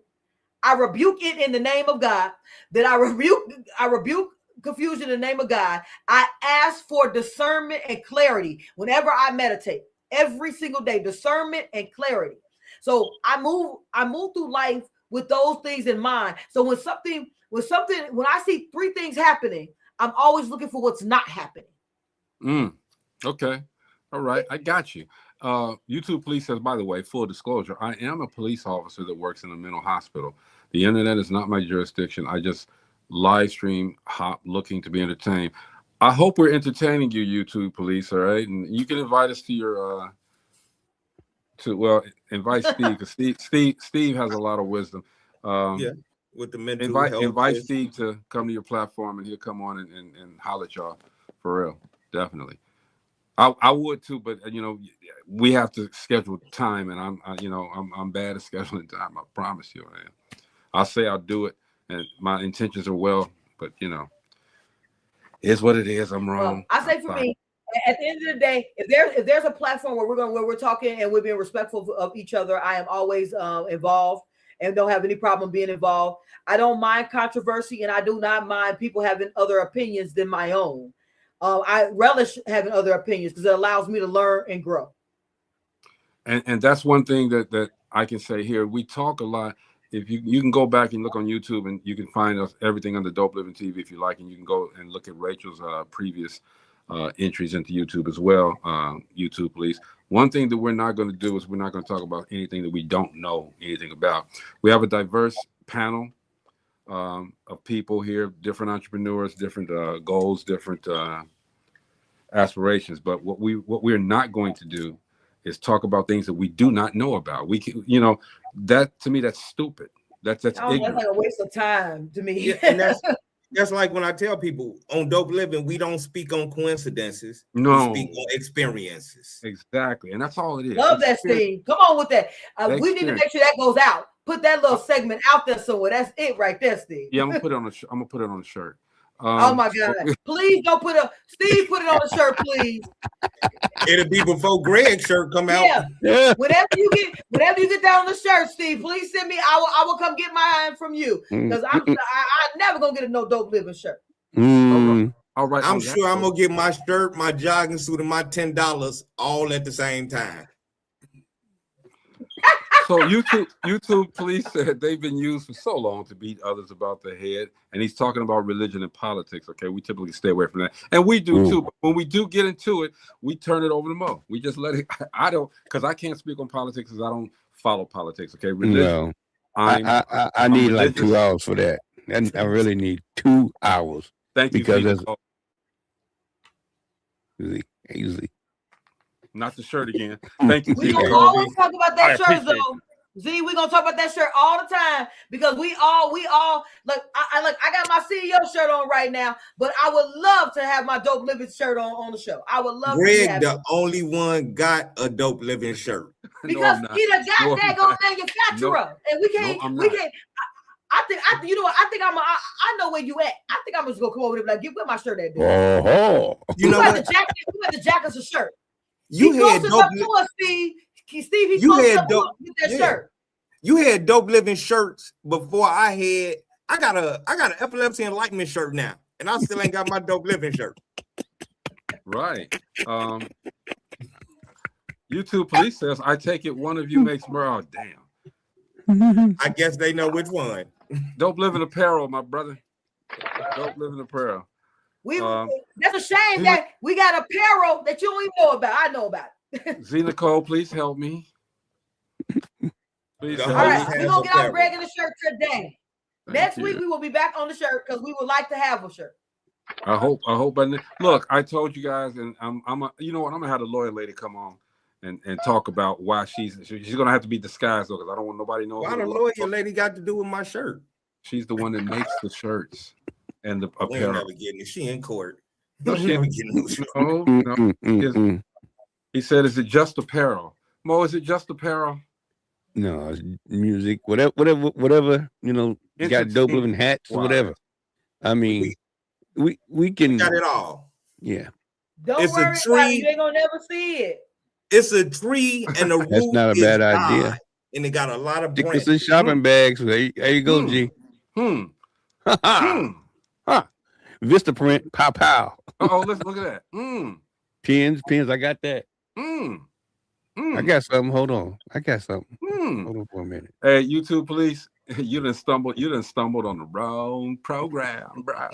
I rebuke it in the name of God. That I rebuke confusion in the name of God. I ask for discernment and clarity whenever I meditate. Every single day, discernment and clarity. So I move through life with those things in mind. So when I see three things happening, I'm always looking for what's not happening. Okay. All right. I got you. YouTube Police says, by the way, full disclosure, I am a police officer that works in a mental hospital. The internet is not my jurisdiction. I just live stream hop looking to be entertained. I hope we're entertaining you, YouTube Police. All right. And you can invite us to your, invite Steve, because Steve has a lot of wisdom. With the mental health. Invite Steve to come to your platform, and he'll come on and holler at y'all for real. Definitely. I would too, but you know, we have to schedule time, and I'm bad at scheduling time. I promise you, I am. I'll say I'll do it, and my intentions are well, but you know, it's what it is. I'm wrong. I say for me, at the end of the day, if there's a platform where we're talking and we're being respectful of each other, I am always involved and don't have any problem being involved. I don't mind controversy, and I do not mind people having other opinions than my own. I relish having other opinions because it allows me to learn and grow. And that's one thing that I can say here. We talk a lot. If you can go back and look on YouTube, and you can find us everything under Dope Living TV if you like, and you can go and look at Rachel's previous entries into YouTube as well. YouTube Police. One thing that we're not going to do is we're not going to talk about anything that we don't know anything about. We have a diverse panel of people here, different entrepreneurs, different goals, different aspirations. But what we're not going to do is talk about things that we do not know about. We can, you know, that to me, that's stupid. That's ignorant. That's like a waste of time to me. Yeah, and that's like when I tell people on Dope Living, we don't speak on coincidences. No, we speak on experiences. Exactly, and that's all it is. Love that, Steve. Come on with that. We need to make sure that goes out. put that little segment out there somewhere. That's it right there, Steve. Yeah, I'm gonna put it on the. I'm gonna put it on the shirt. Oh my God! Please don't put Steve. Put it on the shirt, please. It'll be before Greg's shirt come out. Yeah. Whenever you get that on the shirt, Steve, please send me. I will come get mine from you because I'm never gonna get a no dope living shirt. All right. I'm sure I'm gonna get my shirt, my jogging suit, and my $10 all at the same time. So YouTube police said they've been used for so long to beat others about the head, and he's talking about religion and politics. Okay, we typically stay away from that, and we do too. But when we do get into it, we turn it over to Mo. We just let it. I don't, because I can't speak on politics because I don't follow politics. Okay, religion. No, I need like 2 hours for that. I really need 2 hours. Thank you, because easy. Not the shirt again. Thank you. We gonna always talk about that shirt though. Z, we gonna talk about that shirt all the time because we all look. I got my CEO shirt on right now, but I would love to have my Dope Living shirt on the show. I would love. Greg, the only one got a Dope Living shirt because he the goddamn manufacturer, and we can't. I think you know what? I know where you at. I think I'm just gonna come over there and get where my shirt at. You know what? The jacket's a shirt. You had dope. Steve, he close up with that shirt. You had Dope Living shirts before I got an epilepsy enlightenment shirt now, and I still ain't got my Dope Living shirt. Right. YouTube police says, I take it one of you makes more. Oh, damn. I guess they know which one. Dope Living apparel, my brother. Dope Living apparel. That's a shame that we got apparel that you don't even know about. I know about it. Z Nicole, please help me. Please help me. All right, we're gonna get our regular shirt today. Next week we will be back on the shirt because we would like to have a shirt. I hope. Look, I told you guys, and you know what? I'm gonna have the lawyer lady come on and talk about why she's gonna have to be disguised though, because I don't want nobody knowing. Why the lawyer lady got to do with my shirt? She's the one that makes the shirts and the apparel. We're never getting it. She in court. No, she never getting no. He said, "Is it just apparel?" Mo, is it just apparel? No, it's music, whatever. You know, you got Dope Living hats, whatever. I mean, we can got it all. Yeah. Don't worry about it. You ain't gonna never see it. It's a tree and the That's not a bad idea. And it got a lot of branches. Stick shopping bags. There you go, G. Vista print, pow. Oh, let's look at that. Pins. I got that. I got something. Hold on. I got something. Hold on for a minute. Hey, YouTube police, you done stumbled on the wrong program, bro.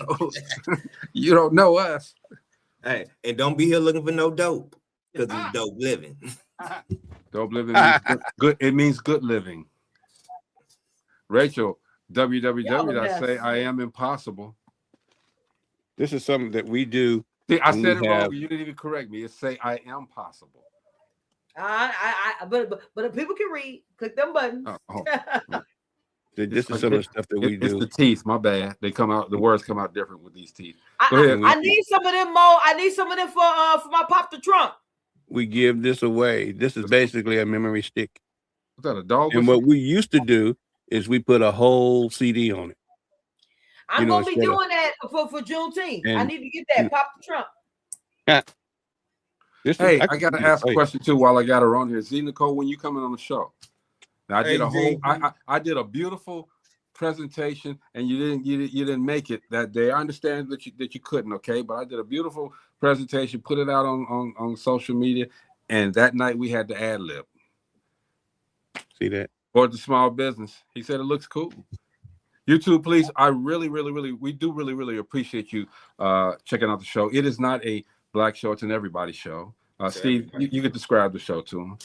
You don't know us. Hey, and don't be here looking for no dope, because it's Dope Living. Dope Living means good. It means good living. Rachel, www.sayIamimpossible. This is something that we do. See, I said it wrong. You didn't even correct me. It's say I am possible. But people can read. Click them buttons. This is some of the stuff that we do. It's the teeth. My bad. They come out. The words come out different with these teeth. Go ahead. I need some of them, Mo. I need some of them for my pop the trunk. We give this away. This is basically a memory stick. Is that a dog? And what we used to do is we put a whole CD on it. I'm gonna be doing that for Juneteenth. I need to get that pop the trunk. Hey, I got to ask a question too while I got her on here. Z Nicole, when you coming on the show? Now, I did a beautiful presentation, and you didn't make it that day. I understand that you couldn't, okay? But I did a beautiful presentation, put it out on social media, and that night we had to ad lib. See that? For the small business, he said it looks cool. YouTube, please. I really appreciate you checking out the show. It is not a black show; it's an everybody show. Steve, you could describe the show to him.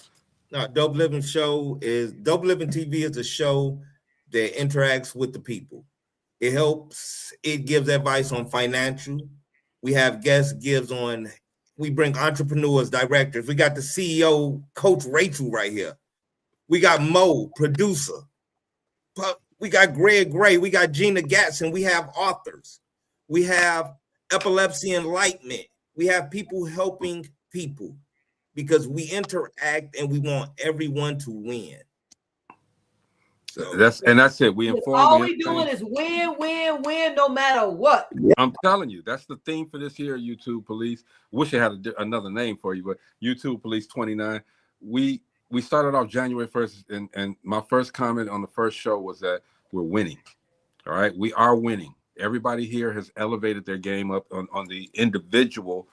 No, Dope Living TV is a show that interacts with the people. It helps. It gives advice on financial. We have guest gives on. We bring entrepreneurs, directors. We got the CEO, Coach Rachel, right here. We got Mo, producer. We got Greg Gray. We got Gina Gatson. We have authors. We have epilepsy enlightenment. We have people helping people because we interact and we want everyone to win. So that's it. We inform. All we doing is win, win, win, no matter what. I'm telling you, that's the theme for this year. YouTube Police. Wish I had another name for you, but YouTube Police 29. We started off January 1st, and my first comment on the first show was that we're winning. All right, we are winning. Everybody here has elevated their game up on the individual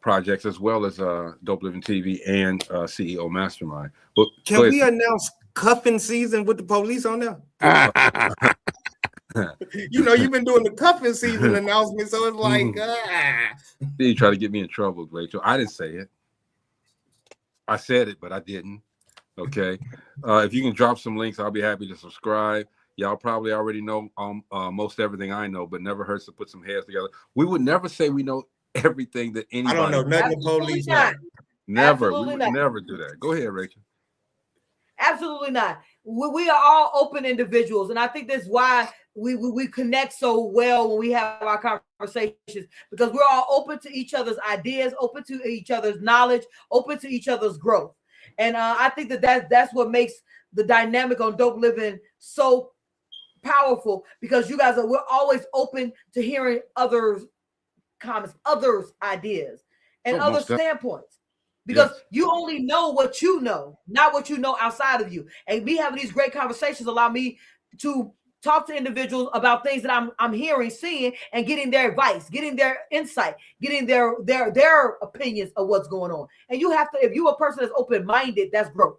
projects as well as Dope Living TV and CEO Mastermind. But can we announce cuffing season with the police on there? You know, you've been doing the cuffing season announcement, so it's like You try to get me in trouble, Rachel. I didn't say it. I said it, but I didn't. Okay. If you can drop some links, I'll be happy to subscribe. Y'all probably already know most everything I know, but never hurts to put some heads together. We would never say we know everything that anybody. I don't know nothing police. Never. We would never do that. Go ahead, Rachel. Absolutely not. We are all open individuals, and I think that's why we connect so well when we have our conversations, because we're all open to each other's ideas, open to each other's knowledge, open to each other's growth. And I think that's what makes the dynamic on Dope Living so powerful, because you guys we're always open to hearing others' comments, others' ideas, and other standpoints. Because you only know what you know, not what you know outside of you. And me having these great conversations allow me to talk to individuals about things that I'm hearing, seeing, and getting their advice, getting their insight, getting their opinions of what's going on. And you have to, if you're a person that's open-minded, that's growth.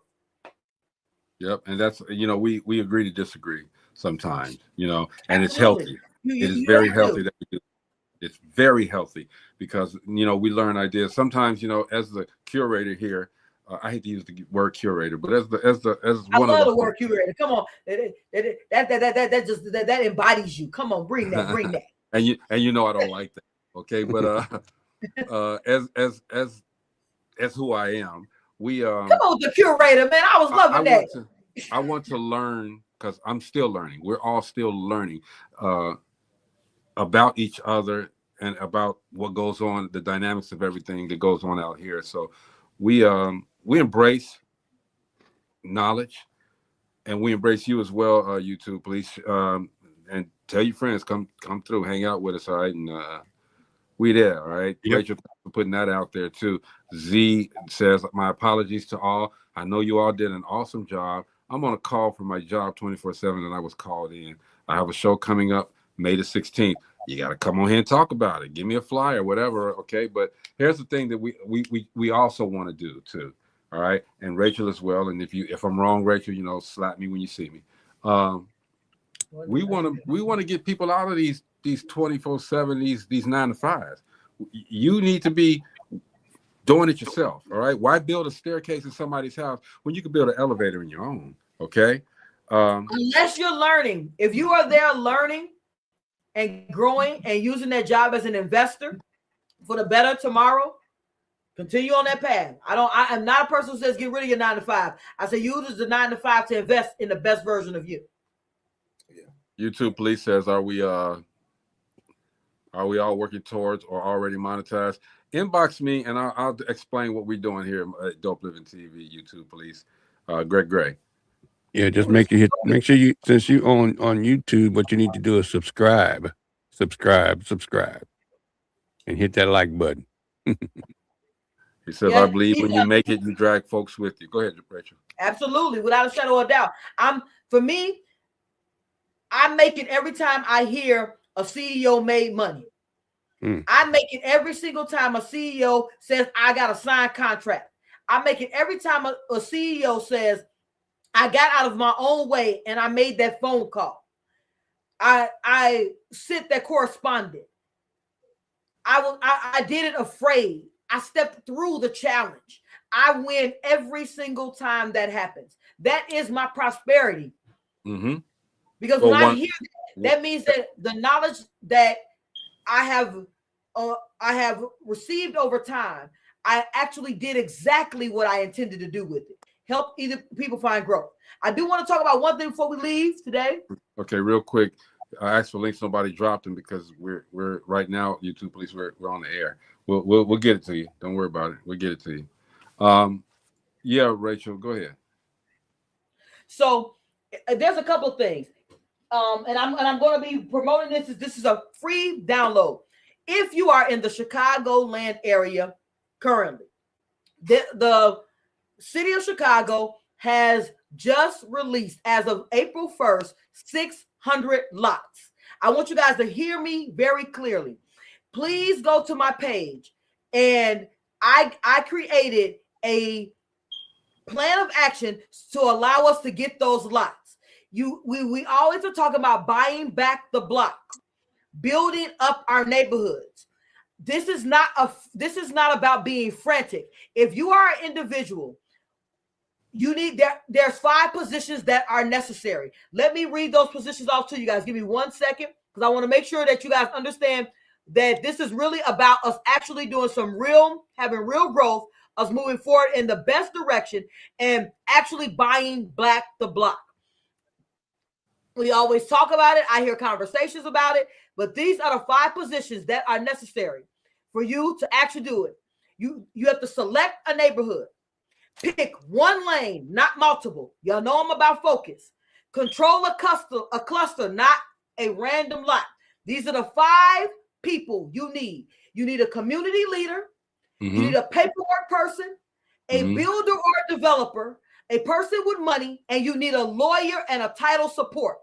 Yep, and that's, you know, we agree to disagree sometimes, you know, and it's healthy. It is very healthy that we do. It's very healthy because, you know, we learn ideas. Sometimes, you know, as the curator here, I hate to use the word curator, but as I love the word curator. Come on, that embodies you. Come on, bring that. and you know I don't like that. Okay, but as who I am, we come on, the curator, man. I was loving that. I want to learn because I'm still learning. We're all still learning about each other and about what goes on, the dynamics of everything that goes on out here. So we embrace knowledge, and we embrace you as well, YouTube Police. And tell your friends, come through, hang out with us, all right? And we there, all right? Yep. Rachel for putting that out there too. Z says, my apologies to all. I know you all did an awesome job. I'm on a call for my job 24/7, and I was called in. I have a show coming up May the 16th. You got to come on here and talk about it. Give me a flyer, whatever. Okay. But here's the thing that we also want to do too. All right. And Rachel as well. And if I'm wrong, Rachel, you know, slap me when you see me. We want to get people out of these 24/7, these 9 to 5s. You need to be doing it yourself. All right. Why build a staircase in somebody's house when you can build an elevator in your own? Okay. Unless you're learning. If you are there learning and growing and using that job as an investor for the better tomorrow, continue on that path. I am not a person who says get rid of your 9 to 5. I say use the 9 to 5 to invest in the best version of you. Yeah. YouTube Police says, are we all working towards or already monetized? Inbox me and I'll explain what we're doing here at Dope Living TV, YouTube Police. Greg Gray. Yeah, just make sure you, since you on YouTube, what you need to do is subscribe, and hit that like button. He says, I believe when you make it, you drag folks with you. Go ahead, Rachel. Absolutely, without a shadow of a doubt. For me, I make it every time I hear a CEO made money. I make it every single time a CEO says, I got a signed contract. I make it every time a CEO says, I got out of my own way and I made that phone call. I sent that correspondent. I did it afraid. I stepped through the challenge. I win every single time that happens. That is my prosperity. Mm-hmm. Because when I hear that means that the knowledge that I have received over time, I actually did exactly what I intended to do with it. Help either people find growth. I do want to talk about one thing before we leave today. Okay, real quick. I asked for links. Nobody dropped them because we're right now, YouTube Police, we're on the air. We'll get it to you. Don't worry about it. We'll get it to you. Yeah, Rachel, go ahead. So there's a couple of things. And I'm going to be promoting this. This is a free download. If you are in the Chicagoland area currently, the city of Chicago has just released, as of April 1st, 600 lots. I want you guys to hear me very clearly. Please go to my page, and I created a plan of action to allow us to get those lots. We always are talking about buying back the block, building up our neighborhoods. This is not about being frantic. If you are an individual, you need there's 5 positions that are necessary. Let me read those positions off to you guys. Give me 1 second, because I want to make sure that you guys understand that this is really about us actually doing having real growth, us moving forward in the best direction, and actually buying back the block. We always talk about it. I hear conversations about it, but these are the 5 positions that are necessary for you to actually do it. You have to select a neighborhood. Pick one lane, not multiple. Y'all know I'm about focus. Control a cluster, not a random lot. These are the 5 people you need. You need a community leader. You need a paperwork person, a builder or a developer, a person with money, and you need a lawyer and a title support.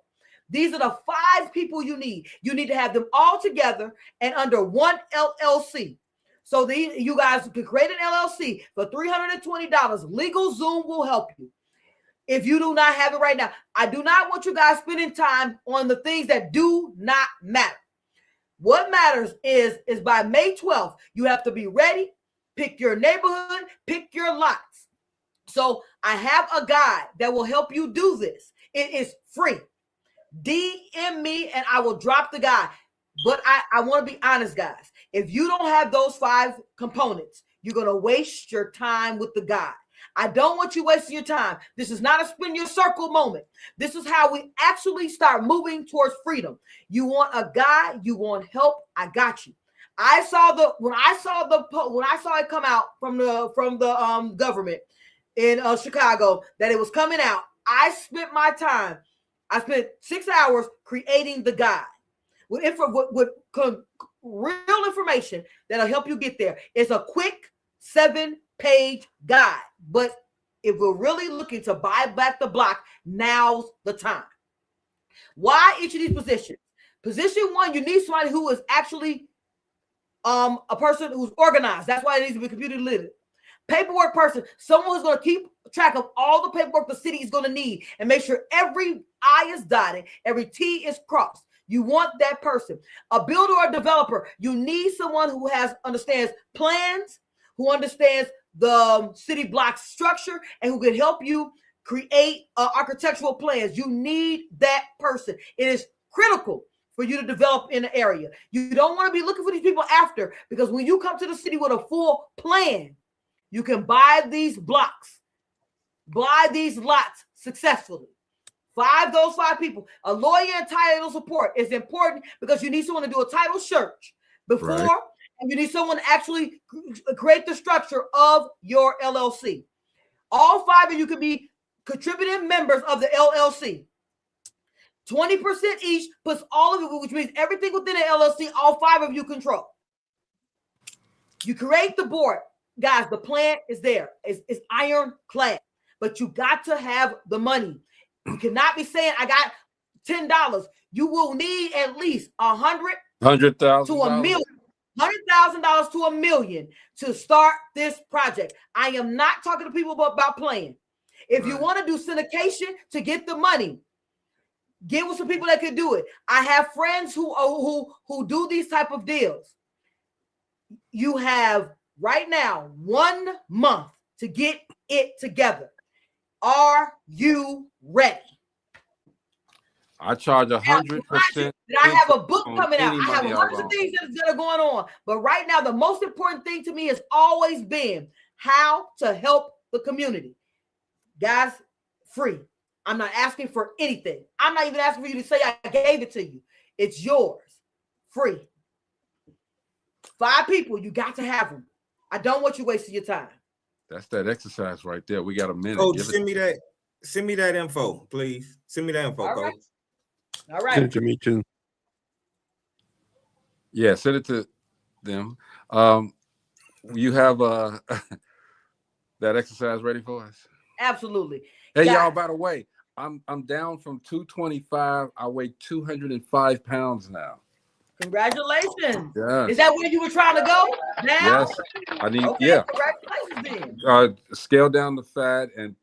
These are the 5 people you need. You need to have them all together and under one LLC. So you guys can create an LLC for $320. LegalZoom will help you. If you do not have it right now, I do not want you guys spending time on the things that do not matter. What matters is by May 12th, you have to be ready, pick your neighborhood, pick your lots. So I have a guide that will help you do this. It is free. DM me and I will drop the guide. But I want to be honest, guys. If you don't have those 5 components, you're going to waste your time with the guide. I don't want you wasting your time. This is not a spin your circle moment. This is how we actually start moving towards freedom. You want a guide, you want help, I got you. When I saw it come out from the government in Chicago that it was coming out, I spent my time. I spent 6 hours creating the guide with real information that'll help you get there. It's a quick 7-page guide, but if we're really looking to buy back the block, now's the time. Why each of these positions? Position 1, you need somebody who is actually a person who's organized. That's why it needs to be computer literate. Paperwork person, someone who's going to keep track of all the paperwork the city is going to need and make sure every I is dotted, every T is crossed. You want that person. A builder or developer, you need someone who understands plans, who understands the city block structure, and who can help you create architectural plans. You need that person. It is critical for you to develop in the area. You don't want to be looking for these people after, because when you come to the city with a full plan, you can buy these blocks, buy these lots successfully. Those 5 people. A lawyer and title support is important because you need someone to do a title search before, and you need someone to actually create the structure of your LLC. All 5 of you can be contributing members of the LLC. 20% each puts all of it, which means everything within the LLC, all 5 of you control. You create the board. Guys, the plan is there. It's ironclad, but you got to have the money. You cannot be saying, I got $10. You will need at least $100,000 to $1 million. $100,000 to $1 million to start this project. I am not talking to people about playing. If you want to do syndication to get the money, get with some people that can do it. I have friends who do these type of deals. You have right now 1 month to get it together. Are you ready? I charge 100%. I have a book coming out. I have hundreds of things that are going on. But right now, the most important thing to me has always been how to help the community. Guys, free. I'm not asking for anything. I'm not even asking for you to say I gave it to you. It's yours. Free. 5 people, you got to have them. I don't want you wasting your time. That's that exercise right there. We got a minute. Oh, send me that. Send me that info, please. Send me that info, All Coach. right. All right. Send it to me too. Yeah, send it to them. You have that exercise ready for us? Absolutely. Hey, Guys, y'all, by the way, I'm down from 225. I weigh 205 pounds now. Congratulations. Yeah. Is that where you were trying to go now? Yes. I need, Okay, yeah. congratulations then. Scale down the fat and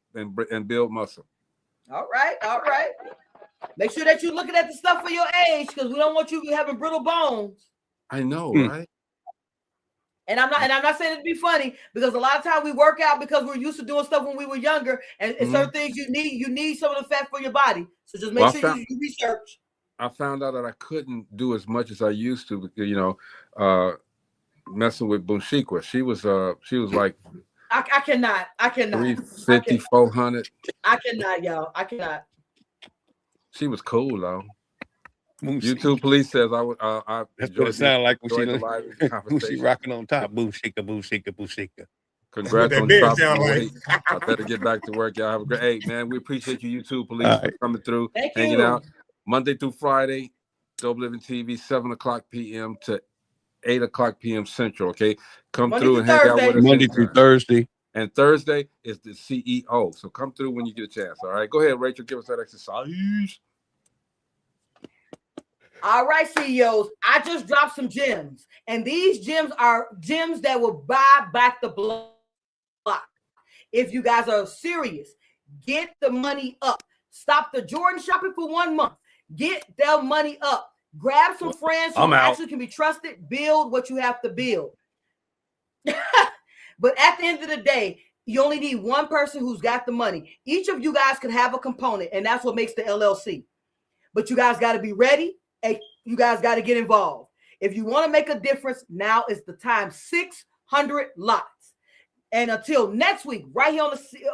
build muscle. All right, all right. Make sure that you're looking at the stuff for your age, because we don't want you having brittle bones. I know, right? And I'm not saying it to be funny, because a lot of times we work out because we're used to doing stuff when we were younger, and certain things you need some of the fat for your body. So just make sure you research. I found out that I couldn't do as much as I used to, messing with Bunshikwa. She was like I cannot 350, 400. I cannot, y'all. I cannot. She was cool though. YouTube police says I would. That's what it sounds like when she rocking on top. Boom shika, boom shika, boom shika. Congrats on dropping weight. I better get back to work. Y'all have a great. Hey man, we appreciate you, YouTube police, for coming through, hanging out Monday through Friday. Dope Living TV, 7:00 p.m. to 8:00 p.m. Central. Okay, come Monday through and hang out with us. Monday through Thursday. And Thursday is the CEO. So come through when you get a chance. All right, go ahead, Rachel. Give us that exercise. All right, CEOs, I just dropped some gems, and these gems are gems that will buy back the block. If you guys are serious, get the money up. Stop the Jordan shopping for 1 month. Get their money up. Grab some friends who actually can be trusted. Build what you have to build. But at the end of the day, you only need one person who's got the money. Each of you guys can have a component, and that's what makes the LLC. But you guys got to be ready. And you guys got to get involved. If you want to make a difference, now is the time. 600 lots. And until next week, right here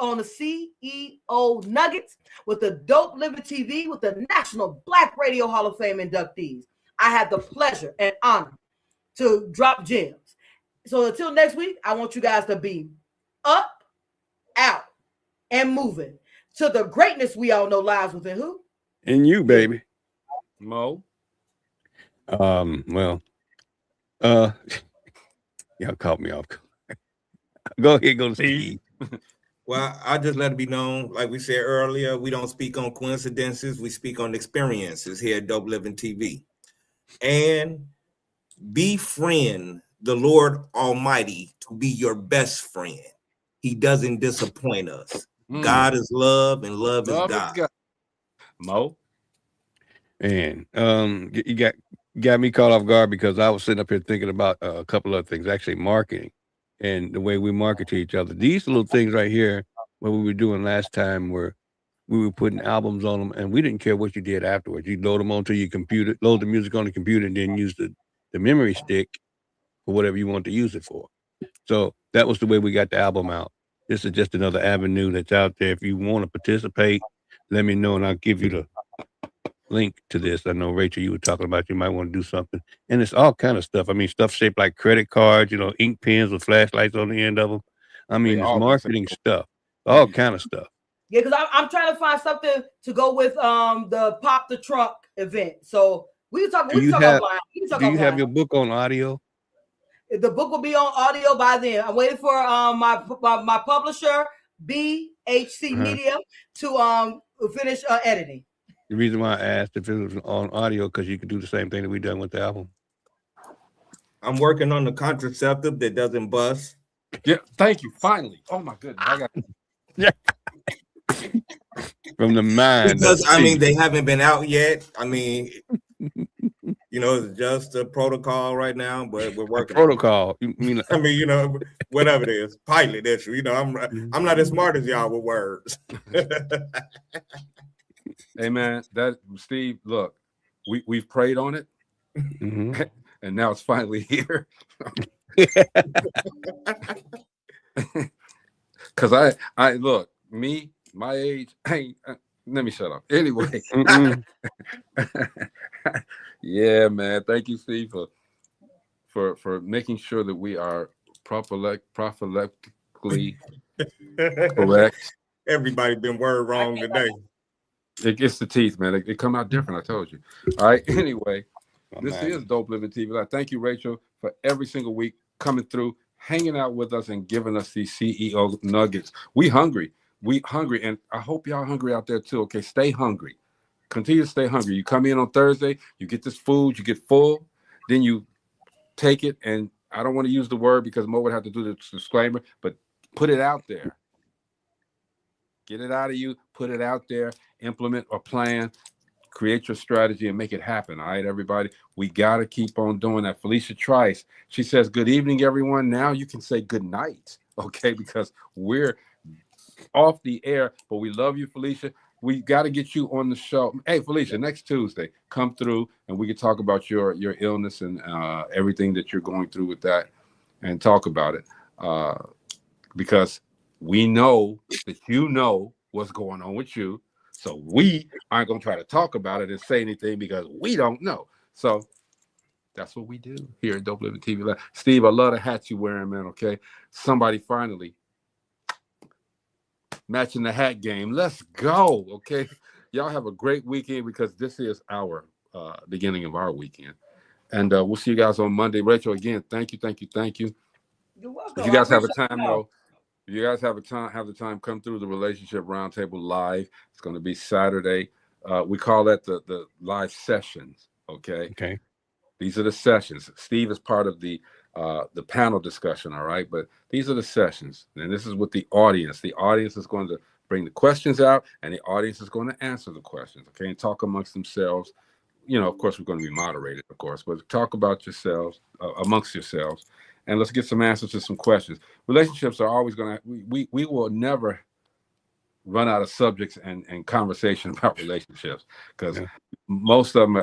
on the CEO Nuggets with the Dope Living TV with the National Black Radio Hall of Fame inductees, I had the pleasure and honor to drop gems. So until next week, I want you guys to be up, out, and moving to the greatness we all know lies within who? In you, baby. Mo. Well, y'all caught me off. Go ahead, go to Steve. Well, I just let it be known, like we said earlier, we don't speak on coincidences, we speak on experiences here at Dope Living TV. And befriend the Lord Almighty to be your best friend. He doesn't disappoint us. God is love, and love is God. Mo. And you got me caught off guard because I was sitting up here thinking about a couple of things, actually marketing and the way we market to each other. These little things right here, what we were doing last time, where we were putting albums on them, and we didn't care what you did afterwards. You load them onto your computer, load the music on the computer, and then use the memory stick for whatever you want to use it for. So that was the way we got the album out. This is just another avenue that's out there. If you want to participate, let me know, and I'll give you the link to this. I know, Rachel, you were talking about you might want to do something. And it's all kind of stuff. I mean, stuff shaped like credit cards, ink pens with flashlights on the end of them. I mean, it's marketing stuff, all kind of stuff. Yeah, because I'm trying to find something to go with the Pop the Trunk event. So we can talk. We can talk offline. Do you have your book on audio? The book will be on audio by then. I'm waiting for my publisher BHC Media to finish editing. The reason why I asked if it was on audio, because you could do the same thing that we done with the album. I'm working on the contraceptive that doesn't bust. Yeah, thank you. Finally. Oh my goodness. I got from the mind. Because I mean, they haven't been out yet. I mean, it's just a protocol right now, but we're working. Protocol. You mean? I mean, whatever it is, pilot issue. I'm not as smart as y'all with words. Hey man, Steve, look, we've prayed on it, and now it's finally here. Because I look, my age, hey, let me shut up. Anyway, yeah, man, thank you, Steve, for making sure that we are prophylaxically correct. Everybody been word wrong today. It's the teeth, man. It come out different. I told you. All right. Anyway, this is Dope Living TV Live. Thank you, Rachel, for every single week coming through, hanging out with us, and giving us these CEO nuggets. We hungry. And I hope y'all hungry out there too. Okay, stay hungry. Continue to stay hungry. You come in on Thursday, you get this food, you get full, then you take it, and I don't want to use the word because Mo would have to do the disclaimer, but put it out there. Get it out of you, put it out there, implement a plan, create your strategy, and make it happen. All right, everybody? We got to keep on doing that. Felicia Trice, she says, good evening, everyone. Now you can say good night, okay? Because we're off the air, but we love you, Felicia. We got to get you on the show. Hey, Felicia, next Tuesday, come through and we can talk about your illness and everything that you're going through with that and talk about it. Because we know that you know what's going on with you. So we aren't going to try to talk about it and say anything because we don't know. So that's what we do here at Dope Living TV Live. Steve, I love the hat you're wearing, man, okay? Somebody finally matching the hat game. Let's go, okay? Y'all have a great weekend because this is our beginning of our weekend. And we'll see you guys on Monday. Rachel, again, thank you. You're welcome. If you guys have a time, though, if you guys have the time, come through the Relationship Roundtable Live. It's going to be Saturday. We call that the live sessions, okay? Okay. These are the sessions. Steve is part of the panel discussion, all right? But these are the sessions, and this is with the audience. The audience is going to bring the questions out, and the audience is going to answer the questions, okay, and talk amongst themselves. You know, of course, we're going to be moderated, of course, but talk about yourselves, amongst yourselves, and let's get some answers to some questions. Relationships are always going to, we will never run out of subjects and conversation about relationships because most of them,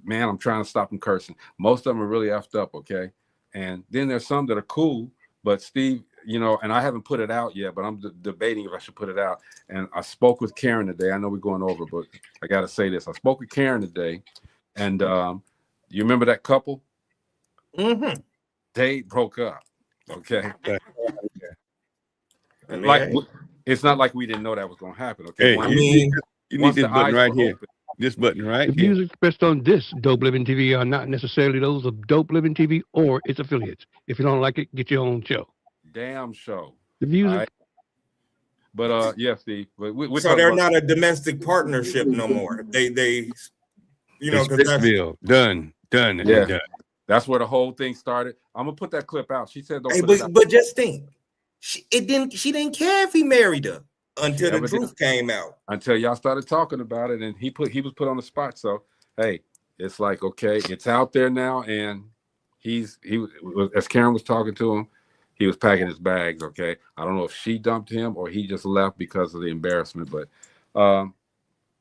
man, I'm trying to stop them cursing. Most of them are really effed up, okay? And then there's some that are cool, but Steve, you know, and I haven't put it out yet, but I'm debating if I should put it out. And I spoke with Karen today. I know we're going over, but I got to say this. I spoke with Karen today, and you remember that couple? Mm-hmm. They broke up, okay? Like, it's not like we didn't know that was going to happen, okay? Hey, you need this button right here. This button right here. The views expressed on this Dope Living TV are not necessarily those of Dope Living TV or its affiliates. If you don't like it, get your own show. Damn show. The views. Right? But yeah, Steve. So they're not a domestic partnership no more. They you know, because that's done. Yeah, done. That's where the whole thing started. I'm gonna put that clip out. She said, "Don't." Hey, but just think, she didn't care if he married her until the truth came out. Until y'all started talking about it, and he was put on the spot. So hey, it's like, okay, it's out there now, and he as Karen was talking to him, he was packing his bags. Okay, I don't know if she dumped him or he just left because of the embarrassment, but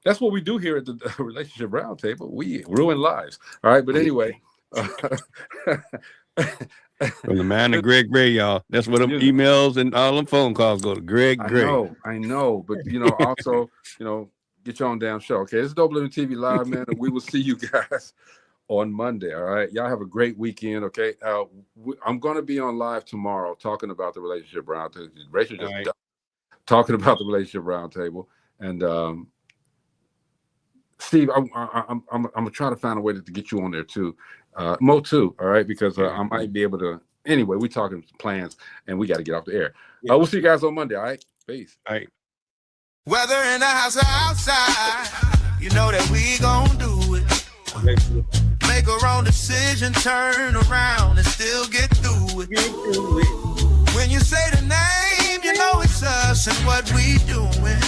that's what we do here at the Relationship Roundtable. We ruin lives. All right, but anyway. From the man to Greg Gray, y'all. That's what them emails and all them phone calls go to Greg Gray. I know, but you know, also, you know, get your own damn show. Okay, this is Dope Living TV Live, man, and we will see you guys on Monday. All right, y'all have a great weekend. Okay, I'm going to be on live tomorrow talking about the Relationship Roundtable. Rachel just talking about the Relationship Roundtable, and Steve, I'm gonna try to find a way to get you on there too. Mo too, all right, because I might be able to. Anyway, we're talking plans, and we got to get off the air. We'll see you guys on Monday, all right? Peace. All right. Whether in the house or outside, you know that we gon' do it. Make a wrong decision, turn around, and still get through it. When you say the name, you know it's us and what we doing.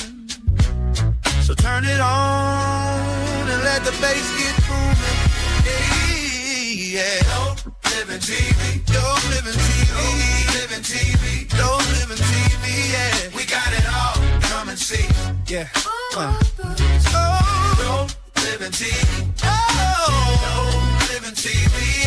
So turn it on and let the bass get booming. Yeah. Dope Living TV. Dope Living TV. Dope Living TV. Dope Living TV. Yeah. We got it all. Come and see. Yeah. Dope Living TV. Oh. Dope Living TV.